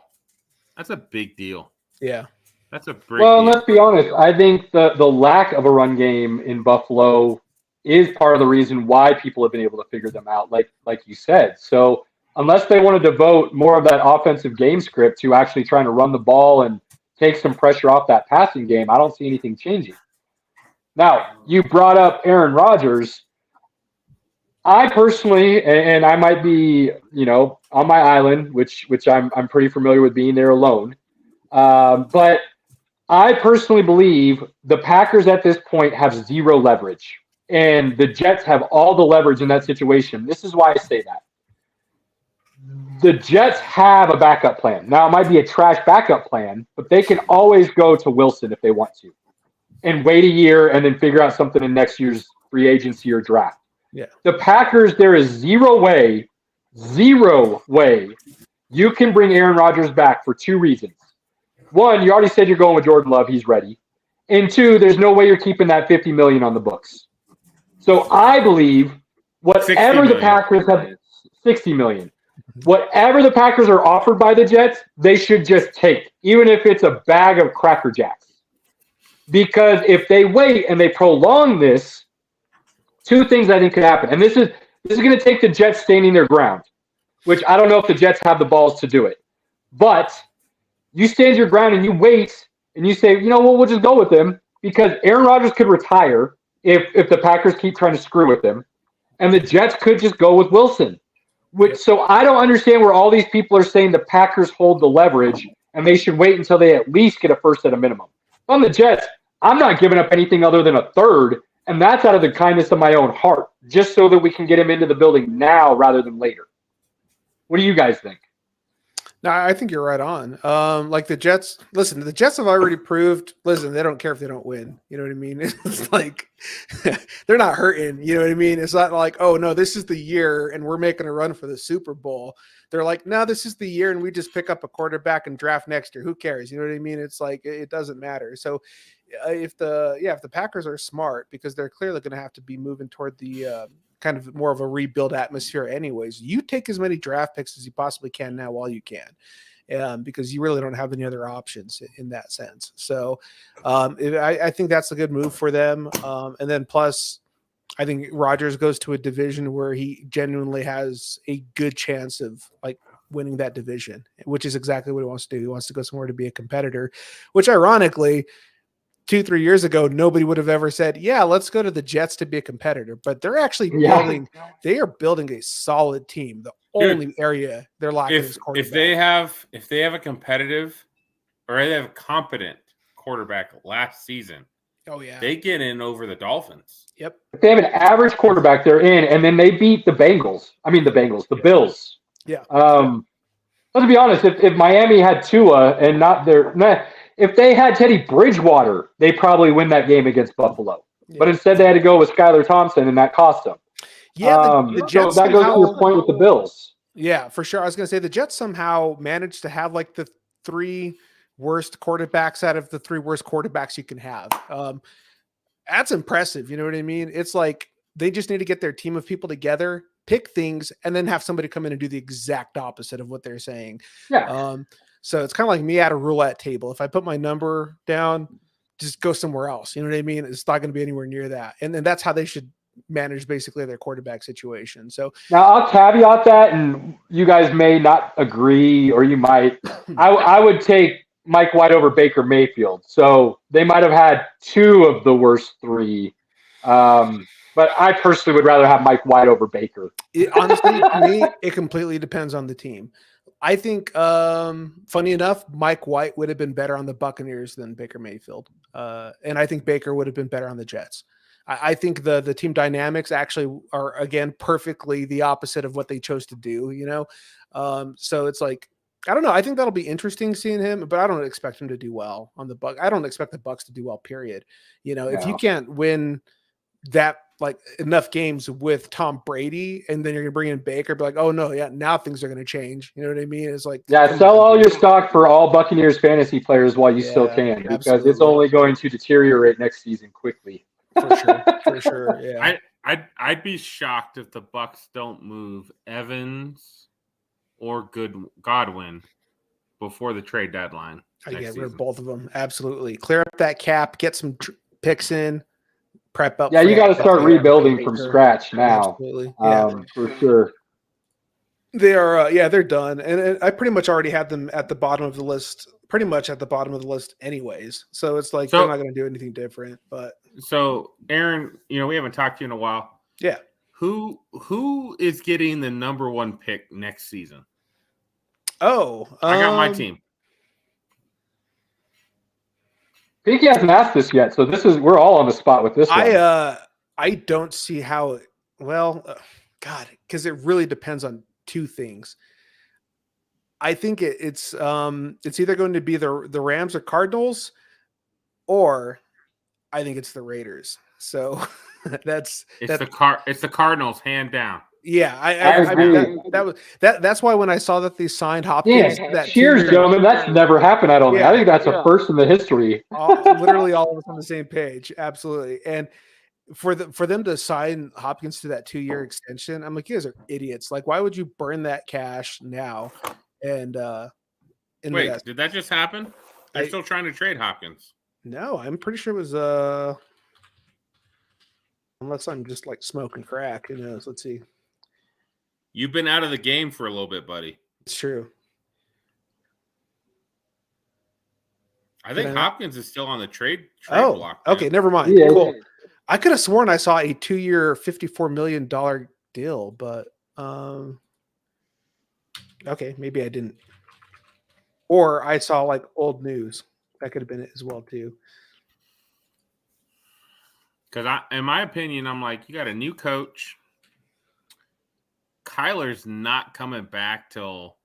That's a big deal. Yeah. That's a big deal. Well, let's be honest. I think the lack of a run game in Buffalo is part of the reason why people have been able to figure them out, like you said. So unless they want to devote more of that offensive game script to actually trying to run the ball and take some pressure off that passing game, I don't see anything changing. Now, you brought up Aaron Rodgers. I personally, and I might be, on my island, which I'm pretty familiar with being there alone. But I personally believe the Packers at this point have zero leverage, and the Jets have all the leverage in that situation. This is why I say that. The Jets have a backup plan. Now, it might be a trash backup plan, but they can always go to Wilson if they want to and wait a year and then figure out something in next year's free agency or draft. Yeah. The Packers, there is zero way you can bring Aaron Rodgers back for two reasons. One, you already said you're going with Jordan Love. He's ready. And two, there's no way you're keeping that $50 million on the books. So I believe whatever the Packers have, $60 million. Whatever the Packers are offered by the Jets, they should just take, even if it's a bag of Cracker Jacks. Because if they wait and they prolong this, two things I think could happen. And this is going to take the Jets standing their ground, which I don't know if the Jets have the balls to do it. But you stand your ground and you wait and you say, we'll just go with him because Aaron Rodgers could retire if the Packers keep trying to screw with him. And the Jets could just go with Wilson. So I don't understand where all these people are saying the Packers hold the leverage and they should wait until they at least get a first at a minimum. On the Jets, I'm not giving up anything other than a third, and that's out of the kindness of my own heart, just so that we can get him into the building now rather than later. What do you guys think? No, I think you're right on. Like the Jets, listen, the Jets have already proved, listen, they don't care if they don't win. You know what I mean? It's like they're not hurting. You know what I mean? It's not like, oh, no, this is the year and we're making a run for the Super Bowl. They're like, no, this is the year and we just pick up a quarterback and draft next year. Who cares? You know what I mean? It's like it doesn't matter. So if the Packers are smart, because they're clearly going to have to be moving toward the kind of more of a rebuild atmosphere anyways, you take as many draft picks as you possibly can now while you can, because you really don't have any other options in that sense. So I think that's a good move for them. And then plus, I think Rodgers goes to a division where he genuinely has a good chance of like winning that division, which is exactly what he wants to do. He wants to go somewhere to be a competitor, which ironically, 2-3 years ago, nobody would have ever said, yeah, let's go to the Jets to be a competitor. But they're actually they are building a solid team. The only area they're lacking is quarterback. If they have a competitive or they have a competent quarterback last season, they get in over the Dolphins. Yep. If they have an average quarterback, they're in, and then they beat the Bills. Yeah. Let's be honest, if Miami had Tua and not if they had Teddy Bridgewater, they probably win that game against Buffalo. Yeah. But instead, they had to go with Skylar Thompson, and that cost them. Yeah, the Jets so that goes to your point with the Bills. Yeah, for sure. I was going to say the Jets somehow managed to have like the 3 worst quarterbacks out of the 3 worst quarterbacks you can have. That's impressive. You know what I mean? It's like they just need to get their team of people together, pick things, and then have somebody come in and do the exact opposite of what they're saying. Yeah. So it's kind of like me at a roulette table. If I put my number down, just go somewhere else. You know what I mean? It's not going to be anywhere near that. And then that's how they should manage basically their quarterback situation. So now I'll caveat that, and you guys may not agree, or you might. I would take Mike White over Baker Mayfield. So they might have had 2 of the worst 3. But I personally would rather have Mike White over Baker. Honestly, to me, it completely depends on the team. I think, funny enough, Mike White would have been better on the Buccaneers than Baker Mayfield. And I think Baker would have been better on the Jets. I think the team dynamics actually are, again, perfectly the opposite of what they chose to do, you know? So it's like, I don't know. I think that'll be interesting seeing him, but I don't expect him to do well on the Bucs. I don't expect the Bucs to do well, period. You know, if you can't win that, like enough games with Tom Brady, and then you're gonna bring in Baker, be like, oh no, yeah, now things are gonna change. You know what I mean? It's like, sell all your stock for all Buccaneers fantasy players while you still can, because it's only going to deteriorate next season quickly. For sure. Yeah. I'd be shocked if the Bucs don't move Evans or Godwin before the trade deadline. I get rid of both of them. Absolutely. Clear up that cap, get some picks in. Prep up. Yeah, you got to start rebuilding from scratch now. Absolutely. For sure. They are, yeah, they're done, and I pretty much already had them at the bottom of the list, pretty much at the bottom of the list, anyways. So it's like they're not going to do anything different. But so, Aaron, we haven't talked to you in a while. Yeah, who is getting the number one pick next season? Oh, I got my team. Pinky hasn't asked this yet, so we're all on the spot with this one. I don't see how. Well, God, because it really depends on two things. I think it's either going to be the Rams or Cardinals, or I think it's the Raiders. So it's the Cardinals, hand down. Yeah, I agree. That's why when I saw that they signed Hopkins, cheers, gentlemen. That's never happened. I don't think. I think that's a first in the history. Literally all of us on the same page. Absolutely. And for them to sign Hopkins to that 2-year extension, I'm like, you guys are idiots. Like, why would you burn that cash now? And wait, did that just happen? They're still trying to trade Hopkins. No, I'm pretty sure it was unless I'm just like smoking crack. Who knows? Let's see. You've been out of the game for a little bit, buddy. It's true. I think Hopkins is still on the trade block. Okay, never mind. Yeah, cool. I could have sworn I saw a 2-year, $54 million deal, but okay, maybe I didn't. Or I saw like old news. That could have been it as well too. Because in my opinion, I'm like, you got a new coach. Kyler's not coming back till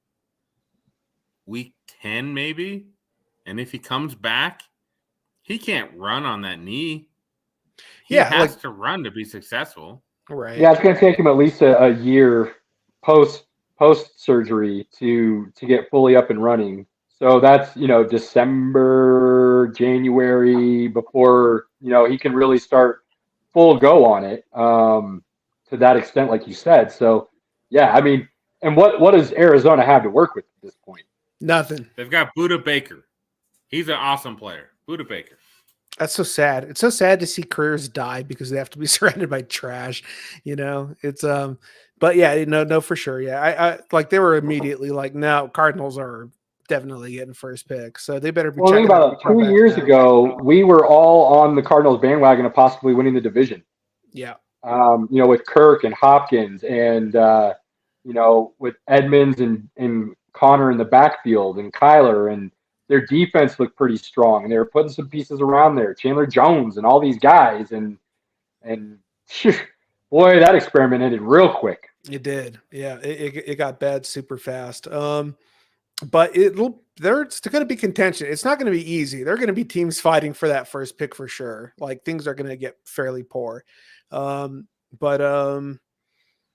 week 10, maybe. And if he comes back, he can't run on that knee. He has to run to be successful. Right. Yeah, it's going to take him at least a year post surgery to get fully up and running. So that's, December, January before, he can really start full go on it to that extent, like you said. So, yeah, I mean, and what does Arizona have to work with at this point? Nothing. They've got Budda Baker. He's an awesome player. Budda Baker. That's so sad. It's so sad to see careers die because they have to be surrounded by trash. It's but yeah, no, for sure. Yeah, I like they were immediately like, no, Cardinals are definitely getting first pick, so they better be. Well, think about it. 2 years ago, we were all on the Cardinals bandwagon of possibly winning the division. Yeah. With Kirk and Hopkins and with Edmonds and Connor in the backfield and Kyler, and their defense looked pretty strong, and they were putting some pieces around there, Chandler Jones and all these guys, and boy, that experiment ended real quick. It did. Yeah, it got bad super fast. But there's going to be contention. It's not going to be easy. There are going to be teams fighting for that first pick for sure. Like things are going to get fairly poor. But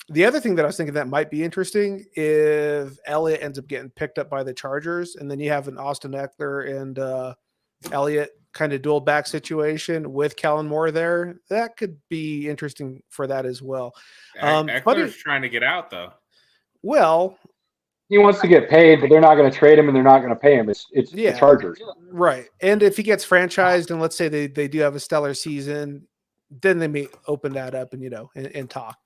the other thing that I was thinking that might be interesting if Elliott ends up getting picked up by the Chargers, and then you have an Austin Eckler and Elliott kind of dual back situation with Kellen Moore there. That could be interesting for that as well. Eckler's trying to get out though. Well, he wants to get paid, but they're not going to trade him and they're not going to pay him. It's the Chargers. Right. And if he gets franchised and let's say they do have a stellar season, then they may open that up and talk.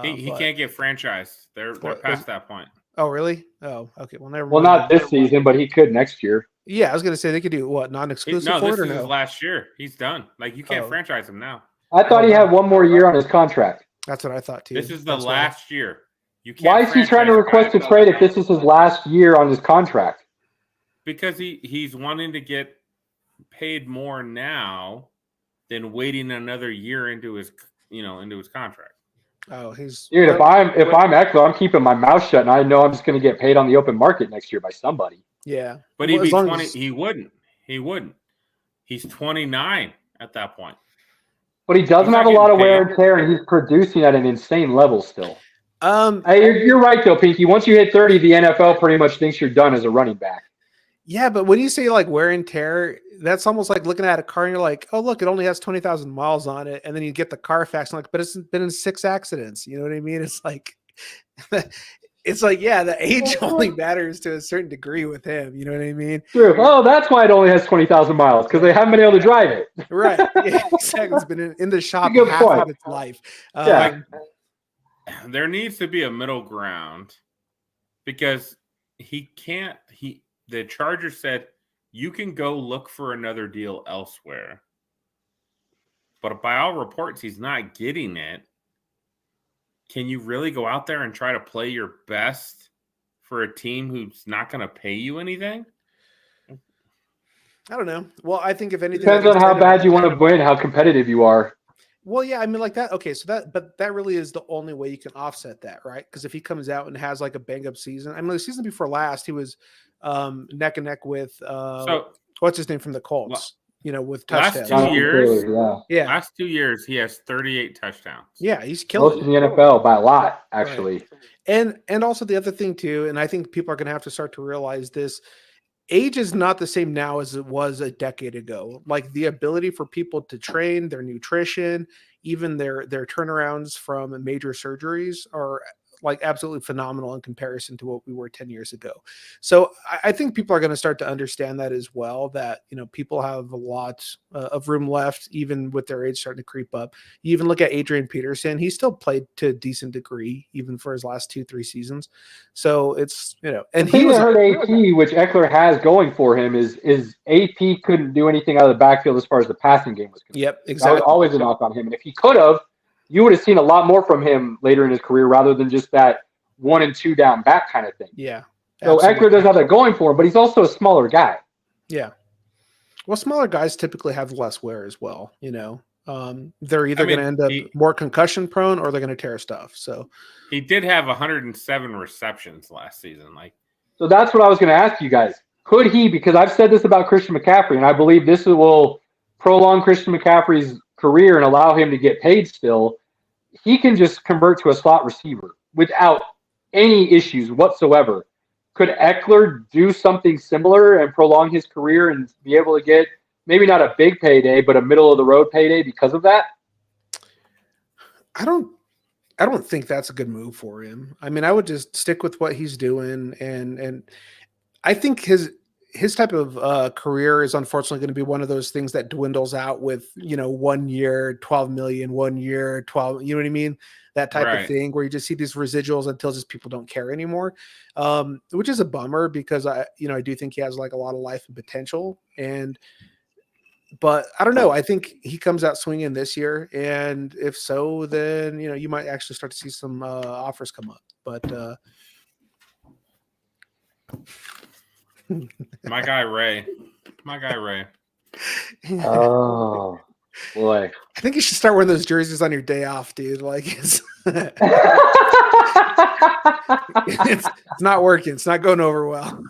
He can't get franchised. They're past that point. Oh, really? Oh, okay. Well, never mind. Well, not this season, but he could next year. Yeah, I was going to say they could do what, non-exclusive? No, this is his last year. He's done. Like you can't franchise him now. I thought he had one more year on his contract. That's what I thought too. This is the last year. You can't. Why is he trying to request a trade if this is his last year on his contract? Because he's wanting to get paid more now than waiting another year into his contract. Oh, dude. If I'm Eckler, I'm keeping my mouth shut, and I know I'm just going to get paid on the open market next year by somebody. Yeah, but he'd be 20. He wouldn't. He's 29 at that point. But he doesn't have a lot of wear and tear, and he's producing at an insane level still. You're right though, Pinky. Once you hit 30, the NFL pretty much thinks you're done as a running back. Yeah, but when you say like wear and tear, that's almost like looking at a car and you're like, oh, look, it only has 20,000 miles on it. And then you get the Carfax and but it's been in 6 accidents. You know what I mean? It's like, yeah, the age only matters to a certain degree with him. You know what I mean? True. Oh, that's why it only has 20,000 miles, because they haven't been able to drive it. Right. Yeah, exactly. It's been in the shop half of its life. There needs to be a middle ground because he can't. The Chargers said you can go look for another deal elsewhere, but by all reports, he's not getting it. Can you really go out there and try to play your best for a team who's not going to pay you anything? I don't know. Well, I think if anything, Depends on how bad you want to win, how competitive you are. Well, yeah, I mean, like that. Okay, but that really is the only way you can offset that, right? Because if he comes out and has like a bang up season, I mean, the season before last, he was neck and neck with what's his name from the Colts, with touchdowns. Last 2 years, Last 2 years, he has 38 touchdowns. Yeah, he's killing most in the NFL by a lot, actually. Right. And also the other thing too, and I think people are going to have to start to realize this. Age is not the same now as it was a decade ago. Like the ability for people to train, their nutrition, even their turnarounds from major surgeries are like absolutely phenomenal in comparison to what we were 10 years ago. So I think people are going to start to understand that as well, that, people have a lot of room left, even with their age starting to creep up. You even look at Adrian Peterson, he still played to a decent degree, even for his last 2-3 seasons. So it's, and he hurt AP, which Eckler has going for him is AP couldn't do anything out of the backfield as far as the passing game was concerned. Yep, exactly. That was always a knock on him. And if he could have, you would have seen a lot more from him later in his career rather than just that 1 and 2 down back kind of thing. Yeah. So Eckler does have that going for him, but he's also a smaller guy. Yeah. Well, smaller guys typically have less wear as well. They're either going to end up more concussion prone or they're going to tear stuff. So he did have 107 receptions last season. So that's what I was going to ask you guys. Could he, because I've said this about Christian McCaffrey, and I believe this will prolong Christian McCaffrey's career and allow him to get paid still, he can just convert to a slot receiver without any issues whatsoever. Could Eckler do something similar and prolong his career and be able to get maybe not a big payday, but a middle of the road payday because of that? I don't think that's a good move for him. I mean, I would just stick with what he's doing, and I think his type of career is unfortunately going to be one of those things that dwindles out with 1 year, 12 million, 1 year, 12. You know what I mean? That type of thing where you just see these residuals until just people don't care anymore, which is a bummer because I do think he has like a lot of life and potential. But I don't know. I think he comes out swinging this year, and if so, then you might actually start to see some offers come up. But my guy Ray. Oh boy! I think you should start wearing those jerseys on your day off, dude. Like it's not working. It's not going over well.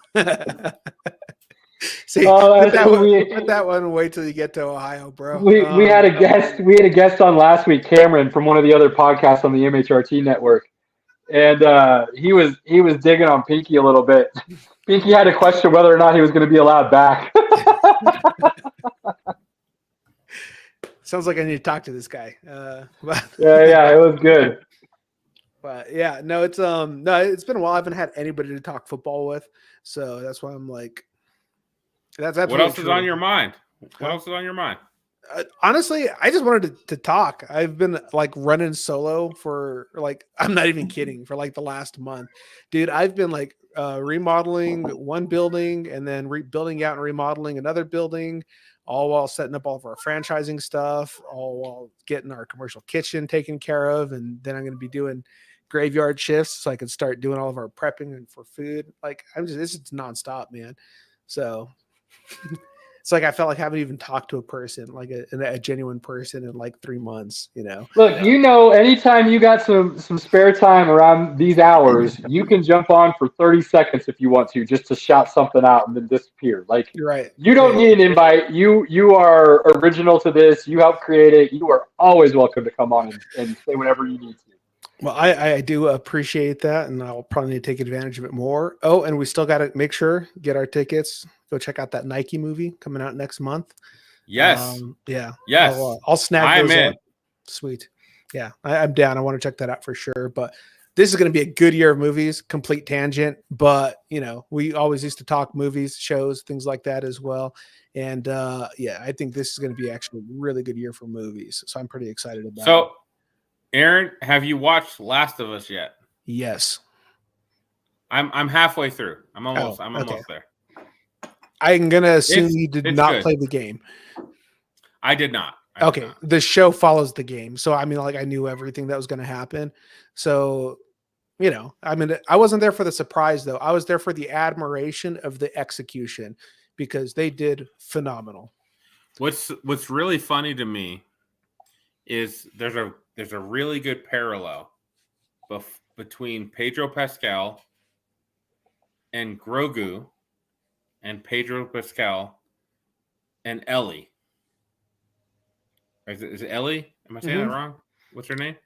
See, put that one and wait till you get to Ohio, bro. We had a guest. We had a guest on last week, Cameron, from one of the other podcasts on the MHRT network, and he was digging on Pinky a little bit. Pinky had to question whether or not he was going to be allowed back. Sounds like I need to talk to this guy. Yeah, it was good. But yeah, no, it's been a while. I haven't had anybody to talk football with, so that's why I'm like, that's what else is on your mind? What else is on your mind? Honestly, I just wanted to talk. I've been like running solo for like, I'm not even kidding, for like the last month, dude. I've been like remodeling one building and then building out and remodeling another building, all while setting up all of our franchising stuff, all while getting our commercial kitchen taken care of. And then I'm going to be doing graveyard shifts so I can start doing all of our prepping and for food. Like this is nonstop, man. So it's like I felt like I haven't even talked to a person, like a genuine person, in like 3 months. Look, anytime you got some spare time around these hours, you can jump on for 30 seconds if you want to, just to shout something out and then disappear. Like, you're right. You don't need an invite. You are original to this. You helped create it. You are always welcome to come on and say whatever you need to. Well, I do appreciate that, and I'll probably need to take advantage of it more. Oh, and we still got to make sure, get our tickets. Go check out that Nike movie coming out next month. Yes. Yeah. Yes. I'll snag those in. up. Sweet. Yeah, I'm down. I want to check that out for sure. But this is going to be a good year of movies. Complete tangent, but we always used to talk movies, shows, things like that as well. And yeah, I think this is going to be actually a really good year for movies. So I'm pretty excited about it. So, Aaron, have you watched Last of Us yet? Yes. I'm halfway through. I'm okay. almost there. I'm gonna assume you did it's not good. play the game. I did not. Okay, the show follows the game, so I mean, like I knew everything that was going to happen. So, you know, I mean, I wasn't there for the surprise though. I was there for the admiration of the execution because they did phenomenal. What's really funny to me is there's a really good parallel between Pedro Pascal and Grogu and Pedro Pascal and Ellie. Is it Ellie? Am I saying that wrong? What's her name?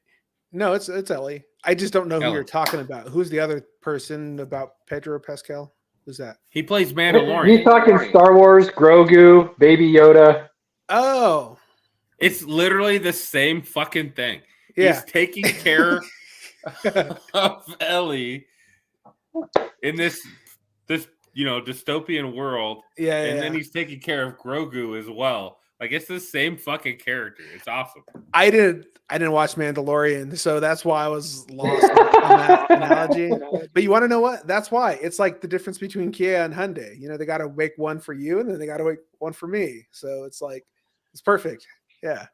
No, it's Ellie. I just don't know who Ellie. you're talking about. Who's the other person about Pedro Pascal? Who's that? He plays Mandalorian. He's talking Star Wars, Grogu, Baby Yoda. Oh, it's literally the same fucking thing. Yeah. He's taking care of Ellie in this dystopian world. Yeah, and then he's taking care of Grogu as well. Like it's the same fucking character. It's awesome. I didn't watch Mandalorian, so that's why I was lost on that analogy. But you want to know what? That's why. It's like the difference between Kia and Hyundai. You know, they got to make one for you, and then they got to make one for me. So it's like it's perfect. Yeah.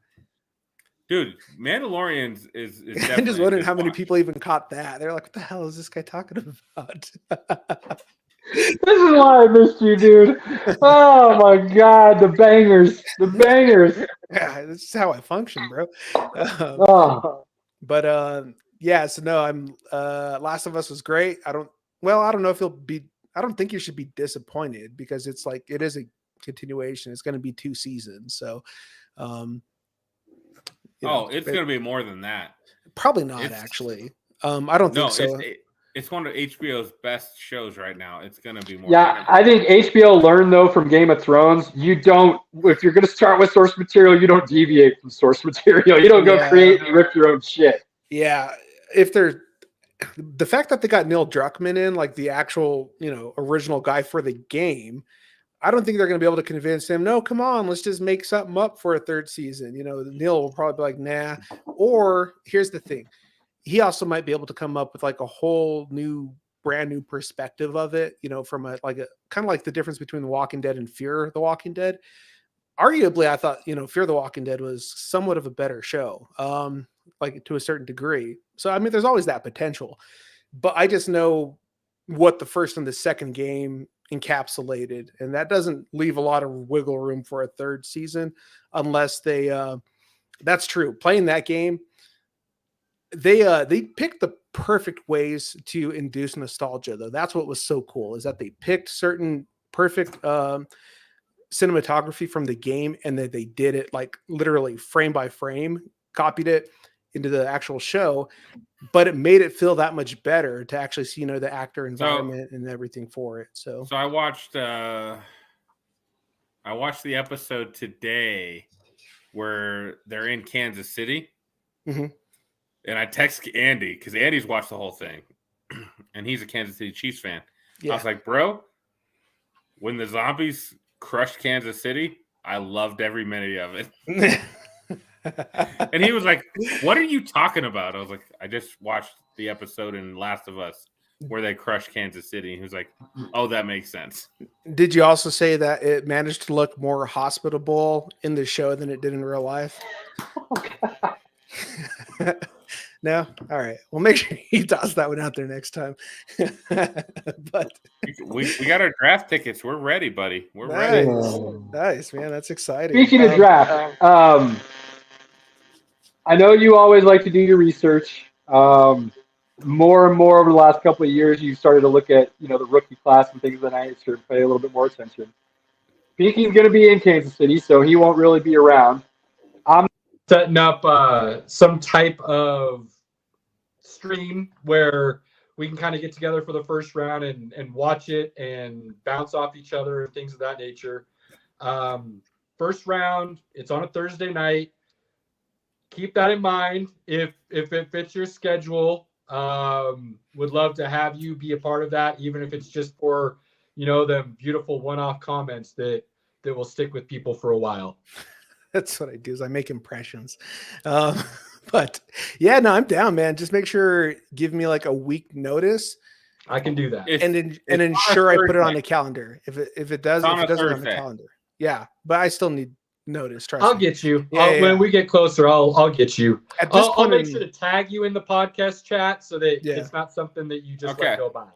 Dude, Mandalorian is I'm just wondering how many people even caught that. They're like, what the hell is this guy talking about? This is why I missed you, dude. Oh my god, the bangers. Yeah, this is how I function, bro. Oh. But yeah, so no, I'm Last of Us was great. I don't know if I don't think you should be disappointed because it's like it is a continuation. It's going to be 2 seasons. So it's going to be more than that. Probably not actually. I don't think so. It's one of HBO's best shows right now. It's going to be more. Yeah, I think HBO learned though from Game of Thrones. If you're going to start with source material, you don't deviate from source material. You don't go create and rip your own shit. Yeah, the fact that they got Neil Druckmann in, like the actual, original guy for the game, I don't think they're going to be able to convince him, no, come on, let's just make something up for a 3rd season. Neil will probably be like, nah. Or here's the thing. He also might be able to come up with like a whole brand new perspective of it, from a kind of like the difference between The Walking Dead and Fear the Walking Dead. Arguably, I thought, Fear the Walking Dead was somewhat of a better show, like to a certain degree. So, I mean, there's always that potential, but I just know what the first and the second game encapsulated, and that doesn't leave a lot of wiggle room for a 3rd season unless that's true. Playing that game, they picked the perfect ways to induce nostalgia, though. That's what was so cool, is that they picked certain perfect cinematography from the game, and that they did it like literally frame by frame, copied it into the actual show, but it made it feel that much better to actually see, the actor environment and everything for it. So I watched the episode today where they're in Kansas City. Mm-hmm. And I text Andy because Andy's watched the whole thing, and he's a Kansas City Chiefs fan. Yeah. I was like, bro, when the zombies crushed Kansas City, I loved every minute of it. And he was like, what are you talking about? I was like, I just watched the episode in Last of Us where they crushed Kansas City. And he was like, oh, that makes sense. Did you also say that it managed to look more hospitable in the show than it did in real life? No? All right. Well, make sure you toss that one out there next time. But we got our draft tickets. We're ready, buddy. We're ready. Nice, man. That's exciting. Speaking of draft, I know you always like to do your research. More and more over the last couple of years, you started to look at, the rookie class and things of the nature to pay a little bit more attention. Peaky's going to be in Kansas City, so he won't really be around. I'm setting up some type of stream where we can kind of get together for the first round and watch it and bounce off each other and things of that nature. First round, it's on a Thursday night. Keep that in mind. If it fits your schedule, would love to have you be a part of that, even if it's just for, them beautiful one-off comments that will stick with people for a while. That's what I do, is I make impressions. But yeah, no, I'm down, man. Just make sure, give me like a week notice. I can do that. and ensure I put it on the calendar. If it doesn't on the calendar. Yeah, but I still need notice. Trust I'll me. get you. Yeah, when we get closer, I'll get you. At this I'll point make sure to tag you in the podcast chat so that Yeah. it's not something that you just let go by.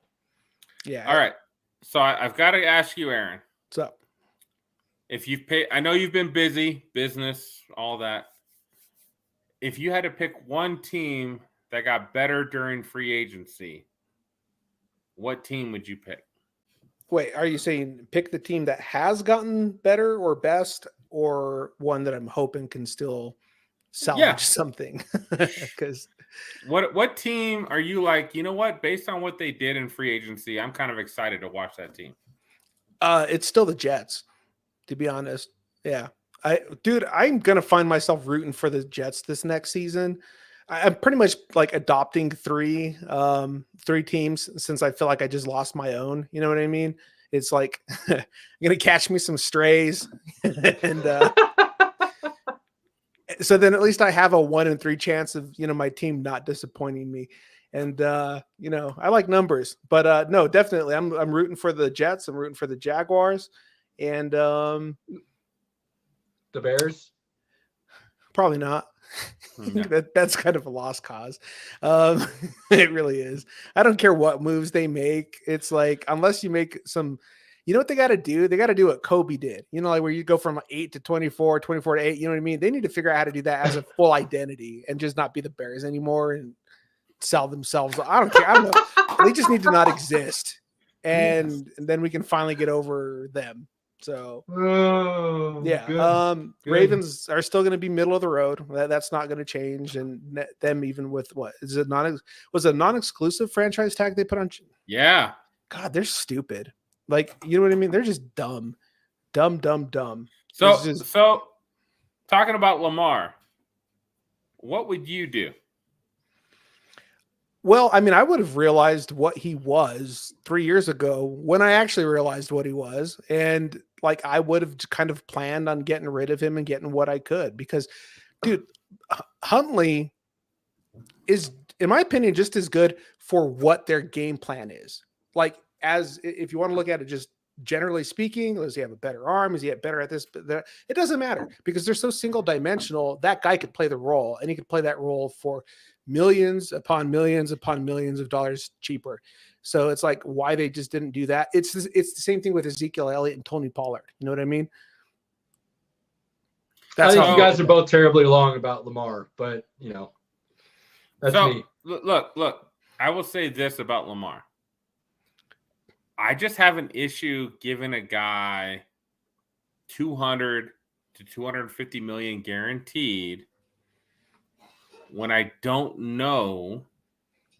Yeah. All right. So I've got to ask you, Aaron. What's up? If you've paid, I know you've been busy, business, all that. If you had to pick one team that got better during free agency, what team would you pick? Wait, are you saying pick the team that has gotten better or best, or one that I'm hoping can still salvage something? Because what team are you like? You know what? Based on what they did in free agency, I'm kind of excited to watch that team. It's still the Jets, to be honest. Yeah, I'm gonna find myself rooting for the Jets this next season. I'm pretty much like adopting three teams since I feel like I just lost my own. You know what I mean? It's like I'm gonna catch me some strays, and so then at least I have a 1 in 3 chance of my team not disappointing me. And I like numbers, but no, definitely I'm rooting for the Jets. I'm rooting for the Jaguars, and the Bears. Probably not. Yeah. That's kind of a lost cause. It really is. I don't care what moves they make. It's like, unless you make some, what they got to do? They got to do what Kobe did, like where you go from 8 to 24, 24 to 8. You know what I mean? They need to figure out how to do that as a full identity and just not be the Bears anymore and sell themselves. I don't care. I don't know. They just need to not exist. And then we can finally get over them. So yeah, good. Ravens are still going to be middle of the road. That's not going to change. And them, even with what is it was a non-exclusive franchise tag they put on? Yeah, God, they're stupid. Like, you know what I mean? They're just dumb. So talking about Lamar, what would you do? Well, I mean, I would have realized what he was 3 years ago when I actually realized what he was. And like, I would have kind of planned on getting rid of him and getting what I could, because dude, Huntley is, in my opinion, just as good for what their game plan is. Like, as if you want to look at it, just generally speaking, does he have a better arm? Is he better at this? It doesn't matter, because they're so single dimensional. That guy could play the role, and he could play that role for millions upon millions upon millions of dollars cheaper. So it's like, why they just didn't do that. It's the same thing with Ezekiel Elliott and Tony Pollard. You know what I mean? I think you guys are both terribly wrong about Lamar, but that's me. Look, I will say this about Lamar. I just have an issue giving a guy 200 to 250 million guaranteed when I don't know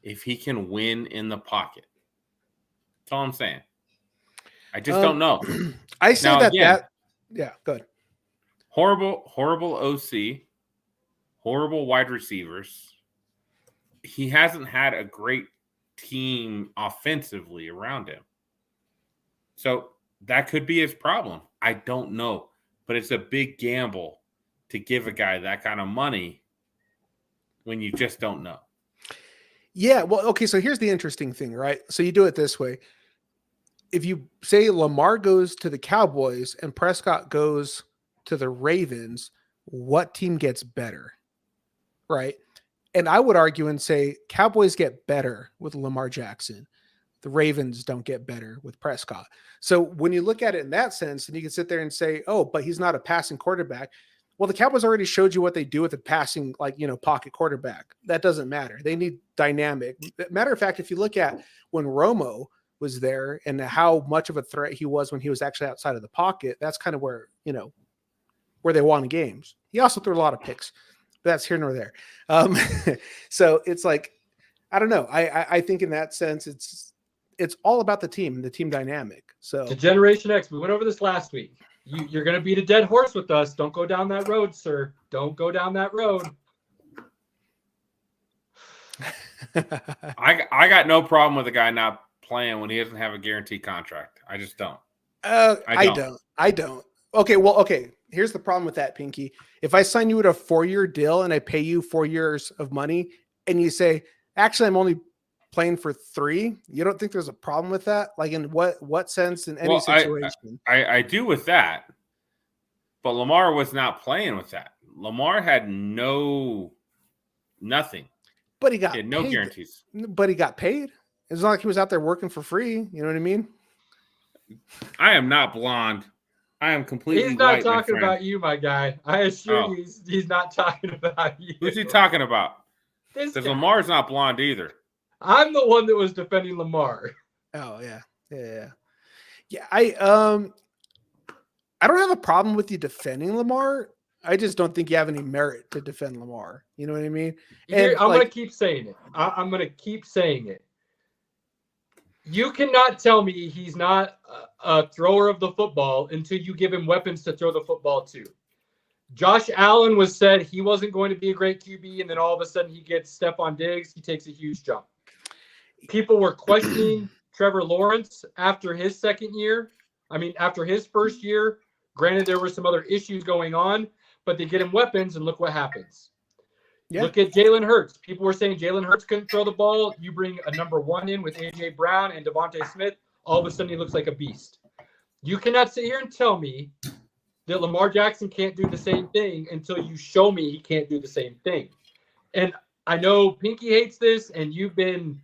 if he can win in the pocket. That's all I'm saying. I just don't know. I say now, yeah, good. Horrible OC, horrible wide receivers. He hasn't had a great team offensively around him. So that could be his problem. I don't know. But it's a big gamble to give a guy that kind of money when you just don't know. Yeah, well, okay, so here's the interesting thing, right? So you do it this way. If you say Lamar goes to the Cowboys and Prescott goes to the Ravens, what team gets better? Right? And I would argue and say Cowboys get better with Lamar Jackson. The Ravens don't get better with Prescott. So when you look at it in that sense, and you can sit there and say, oh, but he's not a passing quarterback. Well, the Cowboys already showed you what they do with a passing, pocket quarterback. That doesn't matter. They need dynamic. Matter of fact, if you look at when Romo was there and how much of a threat he was when he was actually outside of the pocket, that's kind of where they won games. He also threw a lot of picks, but that's here nor there. So it's like, I don't know. I think in that sense, it's all about the team dynamic. So to Generation X, we went over this last week. You're going to beat a dead horse with us. Don't go down that road, sir. Don't go down that road. I got no problem with a guy not playing when he doesn't have a guaranteed contract. I just don't. I don't. Okay. Here's the problem with that, Pinky. If I sign you at a 4-year deal and I pay you 4 years of money and you say, actually, I'm only playing for 3. You don't think there's a problem with that? Like in what sense in any situation? I do with that, but Lamar was not playing with that. Lamar had nothing. But he got He had no paid. guarantees. But he got paid. It's not like he was out there working for free. You know what I mean? I am not blonde. I am completely He's not white, my talking friend. about you, my guy. I assure you, he's not talking about you. Who's he talking about? This Because guy. Lamar's not blonde either. I'm the one that was defending Lamar. Oh yeah. I don't have a problem with you defending Lamar. I just don't think you have any merit to defend Lamar. You know what I mean? I'm going to keep saying it. I'm going to keep saying it. You cannot tell me he's not a thrower of the football until you give him weapons to throw the football to. Josh Allen was said he wasn't going to be a great QB, and then all of a sudden he gets Stephon Diggs. He takes a huge jump. People were questioning Trevor Lawrence after his second year. After his first year. Granted, there were some other issues going on, but they get him weapons, and look what happens. Yeah. Look at Jalen Hurts. People were saying Jalen Hurts couldn't throw the ball. You bring a number 1 in with A.J. Brown and Devontae Smith. All of a sudden, he looks like a beast. You cannot sit here and tell me that Lamar Jackson can't do the same thing until you show me he can't do the same thing. And I know Pinky hates this, and you've been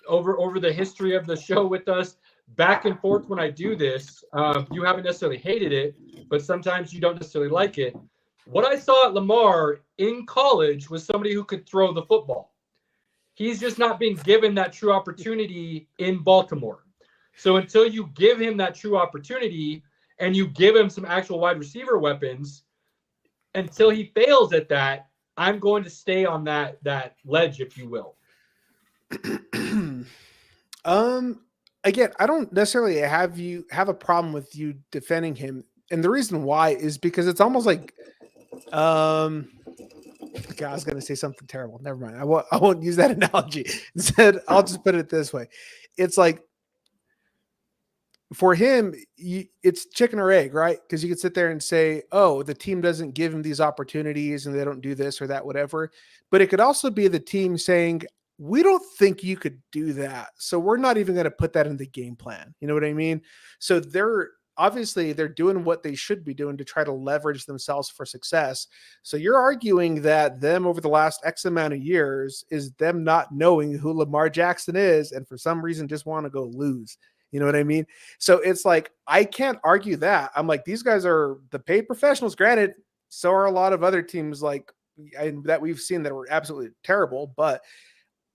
over the history of the show with us back and forth when I do this. You haven't necessarily hated it, but sometimes you don't necessarily like it. What I saw at Lamar in college was somebody who could throw the football. He's just not being given that true opportunity in Baltimore. So until you give him that true opportunity and you give him some actual wide receiver weapons, until he fails at that, I'm going to stay on that ledge, if you will. Again, I don't necessarily have a problem with you defending him. And the reason why is because it's almost like, God, I was going to say something terrible. Never mind. I won't use that analogy. Instead, I'll just put it this way. It's like, for him, it's chicken or egg, right? Because you could sit there and say, oh, the team doesn't give him these opportunities and they don't do this or that, whatever. But it could also be the team saying, we don't think you could do that, so we're not even going to put that in the game plan. You know what I mean? So they're doing what they should be doing to try to leverage themselves for success. So you're arguing that them over the last X amount of years is them not knowing who Lamar Jackson is and for some reason just want to go lose. You know what I mean? So it's like, I can't argue that. I'm like, these guys are the paid professionals. Granted, so are a lot of other teams that we've seen that were absolutely terrible, but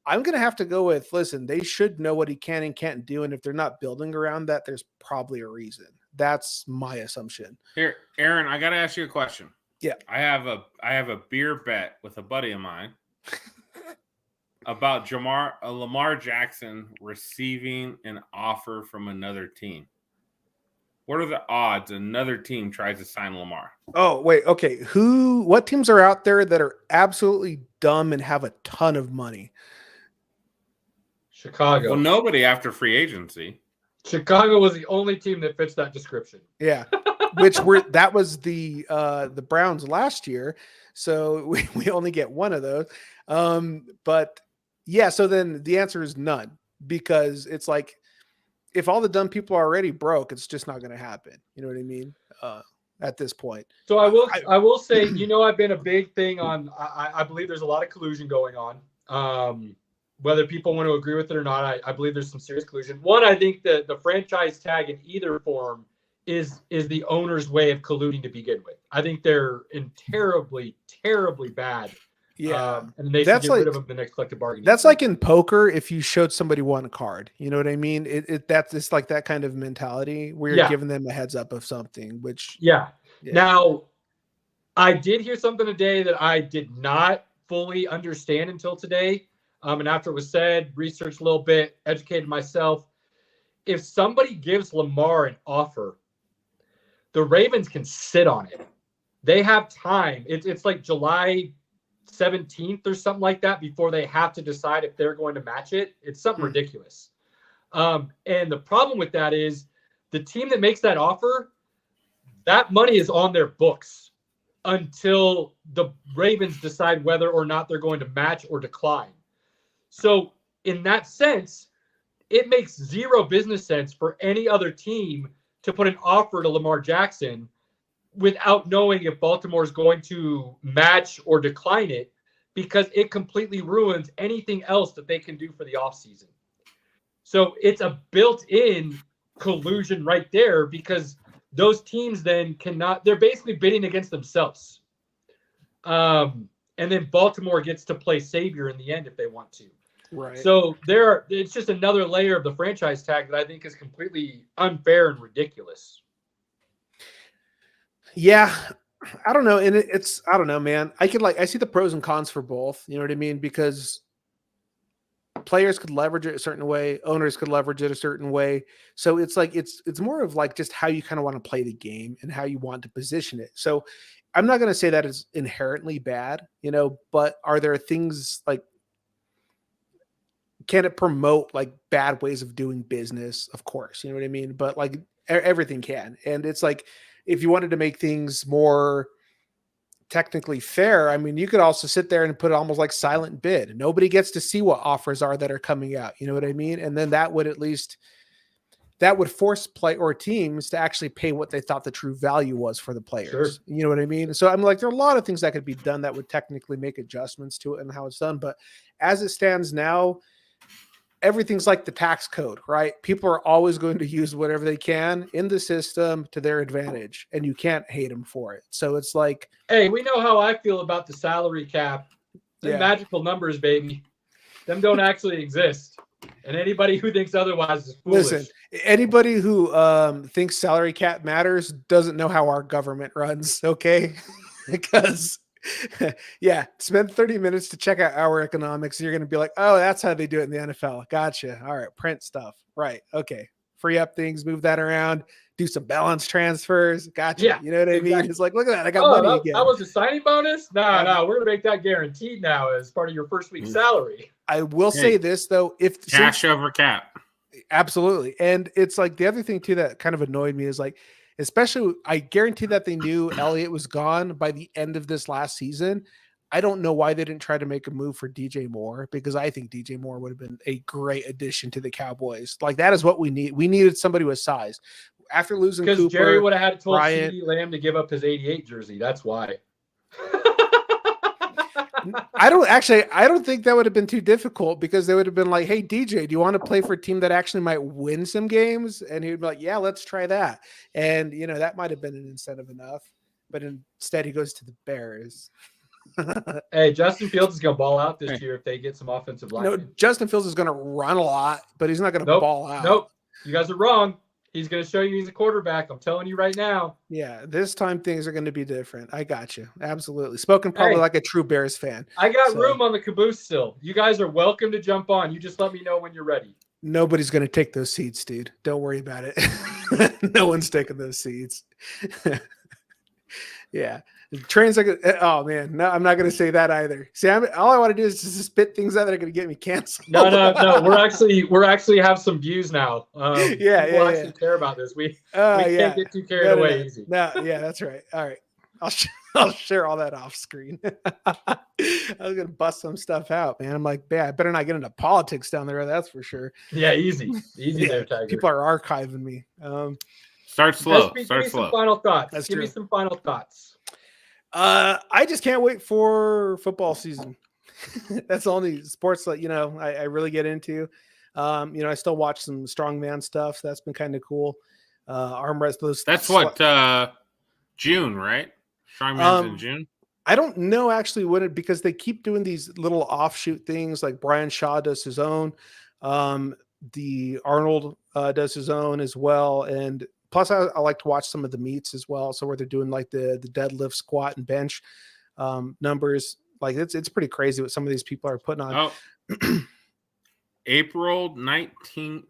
I'm going to have to go with, listen, they should know what he can and can't do. And if they're not building around that, there's probably a reason. That's my assumption. Here, Aaron, I got to ask you a question. Yeah. I have a beer bet with a buddy of mine about Lamar Jackson receiving an offer from another team. What are the odds another team tries to sign Lamar? Oh, wait. Okay. What teams are out there that are absolutely dumb and have a ton of money? Chicago. Well, nobody after free agency. Chicago was the only team that fits that description. Yeah. That was the Browns last year. So we only get one of those. But yeah, so then the answer is none, because it's like, if all the dumb people are already broke, it's just not going to happen. You know what I mean? At this point. So I will say, I've been a big thing on, I believe there's a lot of collusion going on. Whether people want to agree with it or not, I believe there's some serious collusion. One, I think that the franchise tag in either form is the owner's way of colluding to begin with. I think they're in terribly, terribly bad. Yeah. And they should get rid of them the next collective bargaining. That's like in poker, if you showed somebody one card, you know what I mean? It's like that kind of mentality where you're giving them a heads up of something, which. Yeah. Now, I did hear something today that I did not fully understand until today. And after it was said, researched a little bit, educated myself. If somebody gives Lamar an offer, the Ravens can sit on it. They have time. It's like July 17th or something like that before they have to decide if they're going to match it. It's something ridiculous. And the problem with that is the team that makes that offer, that money is on their books until the Ravens decide whether or not they're going to match or decline. So in that sense, it makes zero business sense for any other team to put an offer to Lamar Jackson without knowing if Baltimore is going to match or decline it, because it completely ruins anything else that they can do for the offseason. So it's a built-in collusion right there, because those teams then cannot, they're basically bidding against themselves. And then Baltimore gets to play savior in the end if they want to. Right. So it's just another layer of the franchise tag that I think is completely unfair and ridiculous. Yeah, I don't know. And I don't know, man. I see the pros and cons for both. You know what I mean? Because players could leverage it a certain way, owners could leverage it a certain way. So it's like, it's more of like just how you kind of want to play the game and how you want to position it. So I'm not going to say that it's inherently bad, but are there things like, can it promote like bad ways of doing business? Of course, you know what I mean? But like everything can. And it's like, if you wanted to make things more technically fair, I mean, you could also sit there and put it almost like silent bid. Nobody gets to see what offers are that are coming out. You know what I mean? And then that would force play or teams to actually pay what they thought the true value was for the players. Sure. You know what I mean? So I'm like, there are a lot of things that could be done that would technically make adjustments to it and how it's done. But as it stands now, everything's like the tax code, right? People are always going to use whatever they can in the system to their advantage, and you can't hate them for it. So it's like, hey, we know how I feel about the salary cap. The magical numbers, baby. Them don't actually exist. And anybody who thinks otherwise is foolish. Listen, anybody who thinks salary cap matters doesn't know how our government runs, okay? Because spend 30 minutes to check out our economics, and you're going to be like, oh, that's how they do it in the NFL. Gotcha. All right, print stuff. Right. Okay. Free up things, move that around, do some balance transfers. Gotcha. Yeah, you know what I mean? exactly. It's like, look at that. I got money again. That was a signing bonus? No, we're going to make that guaranteed now as part of your first week's salary. I will say this, though. Cash over cap. Absolutely. And it's like the other thing, too, that kind of annoyed me is like, especially, I guarantee that they knew Elliott was gone by the end of this last season. I don't know why they didn't try to make a move for DJ Moore, because I think DJ Moore would have been a great addition to the Cowboys. Like, that is what we need. We needed somebody with size. After losing Cooper, because Jerry would have had told Bryant, CeeDee Lamb to give up his 88 jersey. That's why. I don't think that would have been too difficult, because they would have been like, hey, DJ, do you want to play for a team that actually might win some games? And he'd be like, yeah, let's try that. And, that might have been an incentive enough, but instead he goes to the Bears. Hey, Justin Fields is going to ball out this year if they get some offensive line. No, Justin Fields is going to run a lot, but he's not going to ball out. Nope. You guys are wrong. He's going to show you he's a quarterback. I'm telling you right now. Yeah, this time things are going to be different. I got you. Absolutely. Spoken probably like a true Bears fan. I got room on the caboose still. You guys are welcome to jump on. You just let me know when you're ready. Nobody's going to take those seats, dude. Don't worry about it. No one's taking those seats. Yeah. Trains like, oh man, no, I'm not going to say that either. See, all I want to do is just spit things out that are going to get me canceled. No. We're actually have some views now. People actually care about this. We can't get too carried away easy. No, yeah, that's right. All right, I'll share all that off screen. I was going to bust some stuff out, man. I'm like, I better not get into politics down there. That's for sure. Yeah, easy there, Tiger. People are archiving me. Start slow. Give me some final thoughts. Give me some final thoughts. I just can't wait for football season. That's the only sports that, I really get into. I still watch some strongman stuff. That's been kind of cool. Arm wrestlers. That's what, June, right? Strongman's in June. I don't know actually because they keep doing these little offshoot things, like Brian Shaw does his own. The Arnold does his own as well. And plus, I like to watch some of the meets as well. So where they're doing like the deadlift, squat, and bench numbers, like it's pretty crazy what some of these people are putting on. Oh. April 19th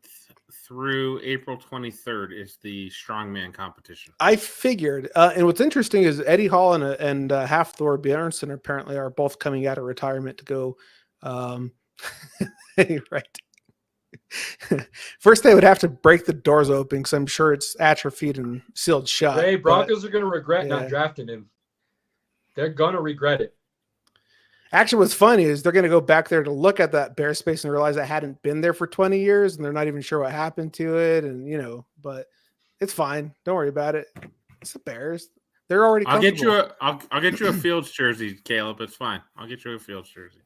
through April 23rd is the strongman competition. I figured, and what's interesting is Eddie Hall and Hafthor Bjornsson apparently are both coming out of retirement to go. Right. First, they would have to break the doors open because I'm sure it's atrophied and sealed shut. Hey, Broncos are going to regret not drafting him. They're going to regret it. Actually, what's funny is they're going to go back there to look at that bear space and realize it hadn't been there for 20 years and they're not even sure what happened to it. And, but it's fine. Don't worry about it. It's the Bears. They're already I'll get comfortable. I'll get you a Fields jersey, Caleb. It's fine. I'll get you a Fields jersey.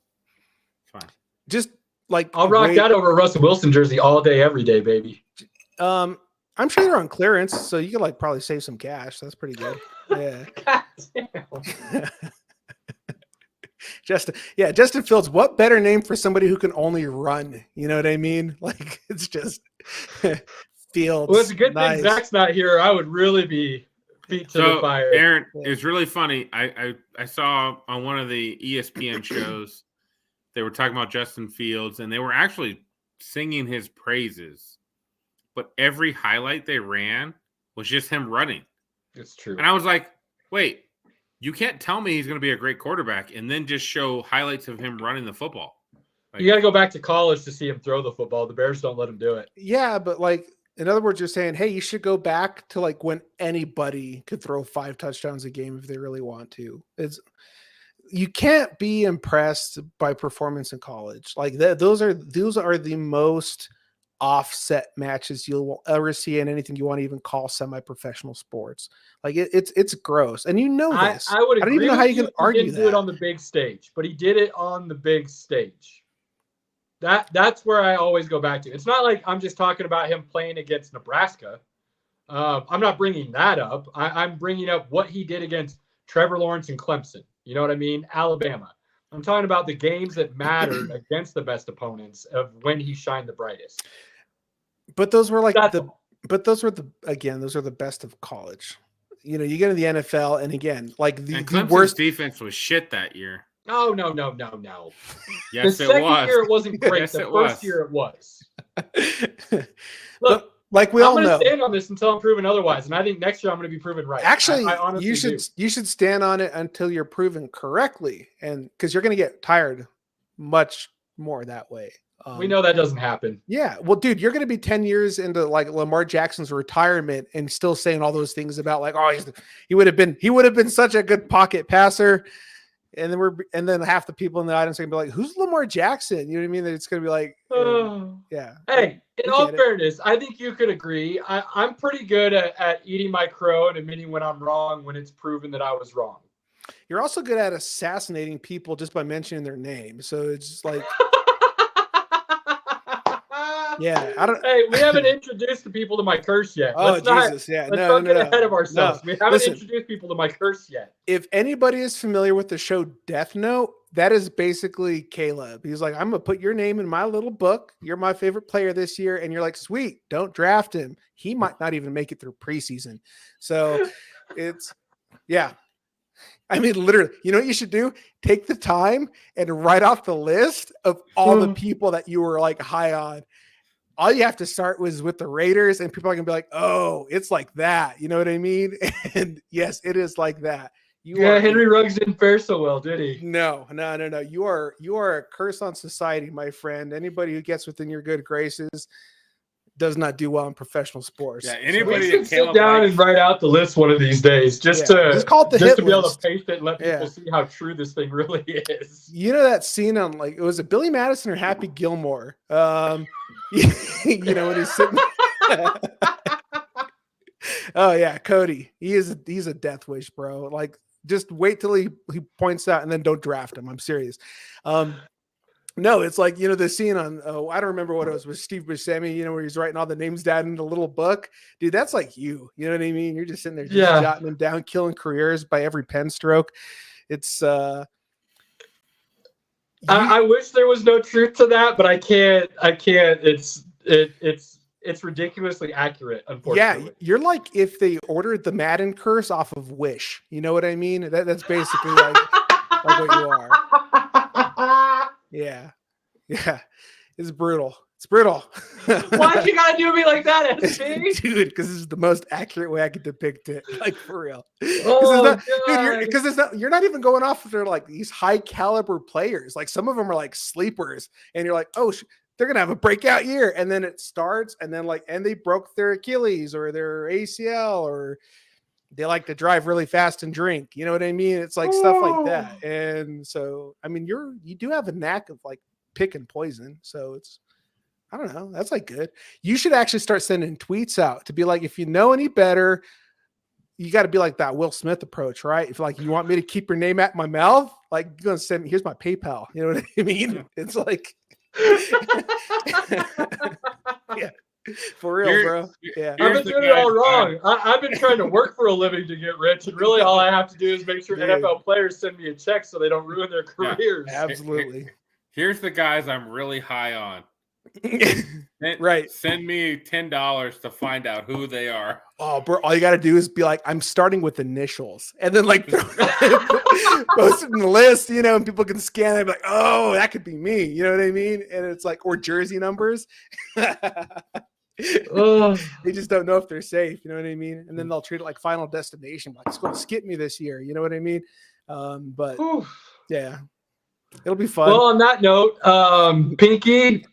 It's fine. Just like I'll rock that over a Russell Wilson jersey all day, every day, baby. I'm sure they're on clearance, so you could probably save some cash. That's pretty good. Yeah. God damn. Justin Fields. What better name for somebody who can only run? You know what I mean? Like it's just Fields. Well, it's a good thing Zach's not here. I would really be beat to the fire. Aaron, it's really funny. I saw on one of the ESPN shows they were talking about Justin Fields, and they were actually singing his praises. But every highlight they ran was just him running. It's true. And I was like, wait, you can't tell me he's going to be a great quarterback and then just show highlights of him running the football. You got to go back to college to see him throw the football. The Bears don't let him do it. Yeah, but in other words, you're saying, hey, you should go back to when anybody could throw 5 touchdowns a game if they really want to. You can't be impressed by performance in college. Those are the most offset matches you'll ever see in anything you want to even call semi-professional sports. It's gross, and this. I would. I don't even know how you can argue he didn't do it on the big stage, but he did it on the big stage. That's where I always go back to. It's not like I'm just talking about him playing against Nebraska. I'm not bringing that up. I'm bringing up what he did against Trevor Lawrence and Clemson. You know what I mean? Alabama. I'm talking about the games that mattered against the best opponents of when he shined the brightest. But those were those are the best of college. You get in the NFL, and again, the worst defense was shit that year. No. Yes, the second year it wasn't great. Yes, the first year it was. Look, I'm going to stand on this until I'm proven otherwise, and I think next year I'm going to be proven right. Actually, I honestly you should stand on it until you're proven correctly, and because you're going to get tired much more that way. We know that doesn't happen. Yeah, well, dude, you're going to be 10 years into Lamar Jackson's retirement and still saying all those things about he would have been such a good pocket passer. And then half the people in the audience are gonna be like, "Who's Lamar Jackson?" You know what I mean? That it's gonna be like, yeah. Hey, in all fairness, I think you could agree. I'm pretty good at eating my crow and admitting when I'm wrong when it's proven that I was wrong. You're also good at assassinating people just by mentioning their name. So it's just like, yeah, I don't. Hey, we haven't introduced the people to my curse yet. Let's not get ahead of ourselves. No. We haven't introduced people to my curse yet. If anybody is familiar with the show Death Note, that is basically Caleb. He's like, I'm gonna put your name in my little book. You're my favorite player this year, and you're like, sweet, don't draft him. He might not even make it through preseason. So it's yeah. I mean, literally, you know what you should do? Take the time and write off the list of all the people that you were high on. All you have to start was with the Raiders, and people are going to be like, oh, it's like that. You know what I mean? And yes, it is like that. Henry Ruggs didn't fare so well, did he? No. You are a curse on society, my friend. Anybody who gets within your good graces does not do well in professional sports. Yeah, anybody so sit down and write out the list one of these days, just to call it the hit to be able list. to paste it and let people see how true this thing really is. You know that scene on was it Billy Madison or Happy Gilmore? When he's sitting. Oh yeah, Cody. He's a death wish, bro. Just wait till he points out and then don't draft him. I'm serious. No, it's the scene on, I don't remember what it was with Steve Buscemi, where he's writing all the names down in the little book. Dude, that's you. You know what I mean? You're just sitting there jotting them down, killing careers by every pen stroke. It's I wish there was no truth to that, but I can't. It's ridiculously accurate, unfortunately. Yeah, you're like if they ordered the Madden curse off of Wish. You know what I mean? That's basically like what you are. Yeah. It's brutal. Why'd you gotta do me like that, SB? Dude, because this is the most accurate way I could depict it. For real. Because you're not even going off of their these high caliber players. Some of them are sleepers, and you're like, oh, they're gonna have a breakout year, and then it starts, and then and they broke their Achilles or their ACL or They like to drive really fast and drink. You know what I mean? It's like stuff like that. And so, I mean, you do have a knack of like picking poison. So it's, I don't know. That's like good. You should actually start sending tweets out to be like, if you know any better, you got to be like that Will Smith approach, right? If like you want me to keep your name at my mouth, like you're gonna send me, here's my PayPal. You know what I mean? It's like, yeah, for real, bro. Yeah, I've been doing it all wrong. I've been trying to work for a living to get rich, and really all I have to do is make sure NFL players send me a check so they don't ruin their careers. Absolutely. Here's the guys I'm really high on. Right. Send me $10 to find out who they are. Oh, bro, all you got to do is be like, I'm starting with initials. And then like post it in the list, you know, and people can scan it like, oh, that could be me. You know what I mean? And it's like, or jersey numbers. They just don't know if they're safe. You know what I mean? And then they'll treat it like Final Destination. Like, it's going to skip me this year. You know what I mean? But yeah, it'll be fun. Well, on that note, Pinky,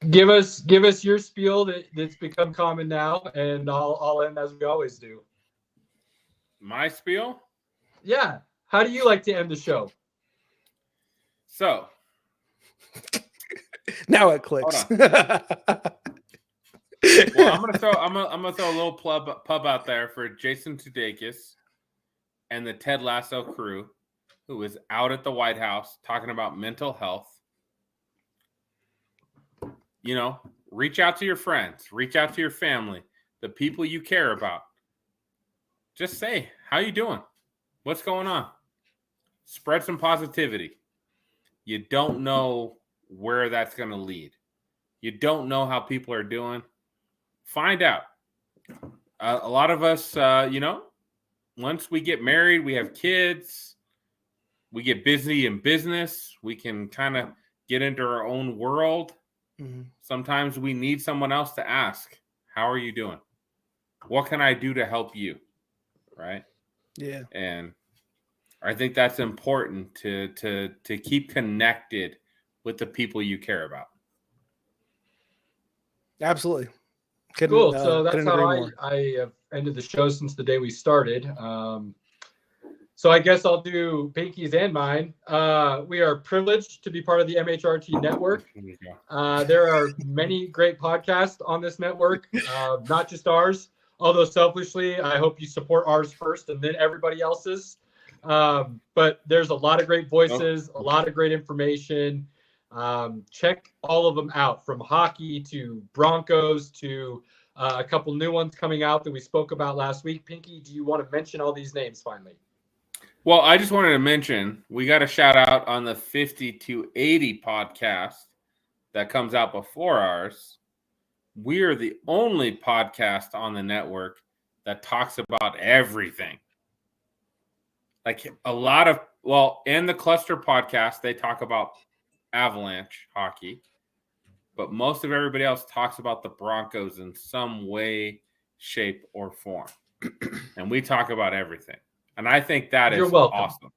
give us your spiel that's become common now, and I'll end as we always do. My spiel? Yeah. How do you like to end the show? So now it clicks. Well, I'm gonna throw a little pub out there for Jason Sudeikis and the Ted Lasso crew, who is out at the White House talking about mental health. You know, reach out to your friends, reach out to your family, the people you care about. Just say, how you doing? What's going on? Spread some positivity. You don't know where that's going to lead. You don't know how people are doing. Find out. A lot of us, you know, once we get married, we have kids, we get busy in business, we can kind of get into our own world. Sometimes we need someone else to ask, how are you doing? What can I do to help you? Right? Yeah. And I think that's important to keep connected with the people you care about. Absolutely. Cool. So that's how I have ended the show since the day we started. So I guess I'll do Pinky's and mine. We are privileged to be part of the MHRT network. There are many great podcasts on this network, not just ours. Although selfishly, I hope you support ours first and then everybody else's. But there's a lot of great voices, a lot of great information. Check all of them out, from hockey to Broncos to a couple new ones coming out that we spoke about last week. Pinky, do you want to mention all these names finally? Well, I just wanted to mention, we got a shout out on the 50 to 80 podcast that comes out before ours. We are the only podcast on the network that talks about everything. Like a lot of, in the Cluster podcast, they talk about Avalanche hockey, but most of everybody else talks about the Broncos in some way, shape, or form. And we talk about everything. And I think that is awesome.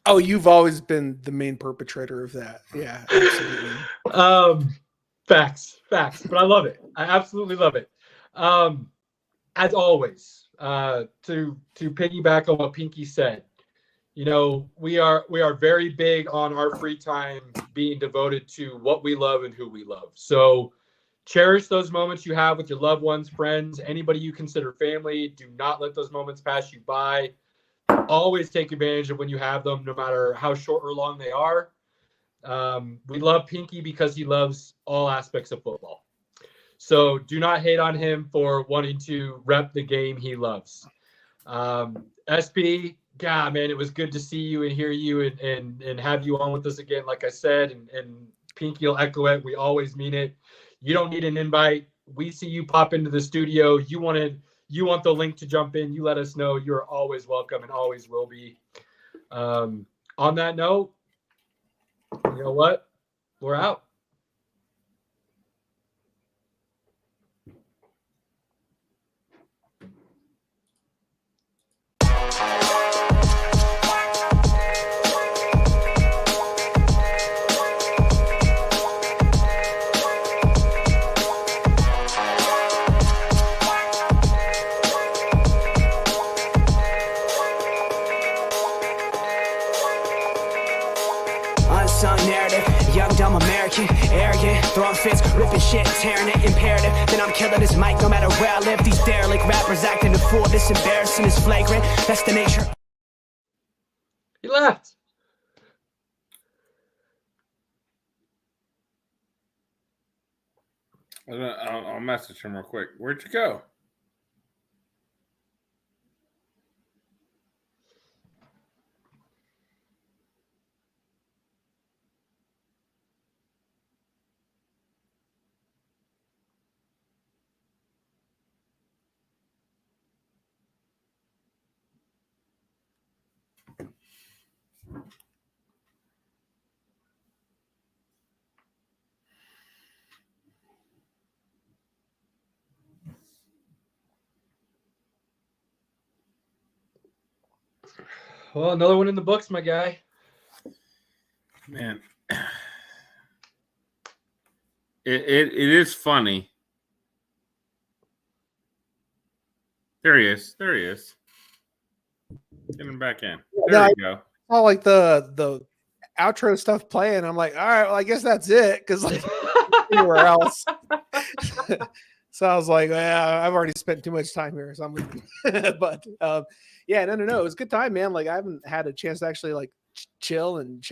Oh, you've always been the main perpetrator of that. Yeah, absolutely. Facts. But I love it. I absolutely love it. As always, to piggyback on what Pinky said, you know, we are very big on our free time being devoted to what we love and who we love. So cherish those moments you have with your loved ones, friends, anybody you consider family. Do not let those moments pass you by. Always take advantage of when you have them, no matter how short or long they are. We love Pinky because he loves all aspects of football. So do not hate on him for wanting to rep the game he loves. SP, God, man, it was good to see you and hear you and have you on with us again. Like I said, and Pinky will echo it. We always mean it. You don't need an invite. We see you pop into the studio. You want the link to jump in. You let us know. You're always welcome and always will be. On that note, you know what? We're out. American, arrogant, throwing fits, ripping shit, tearing it, imperative. Then I'm killing this mic no matter where I live. These derelict rappers acting the fool, this embarrassing is flagrant. That's the nature. He left. I'll message him real quick. Where'd you go? Well, another one in the books, my guy. Man, it is funny. There he is. There he is. Get him back in. There you go. All like the outro stuff playing. I'm like, all right, well, I guess that's it, because like anywhere else. So I was like, yeah, I've already spent too much time here, so I'm leaving. But yeah, no, it was a good time, man. Like I haven't had a chance to actually like chill and chat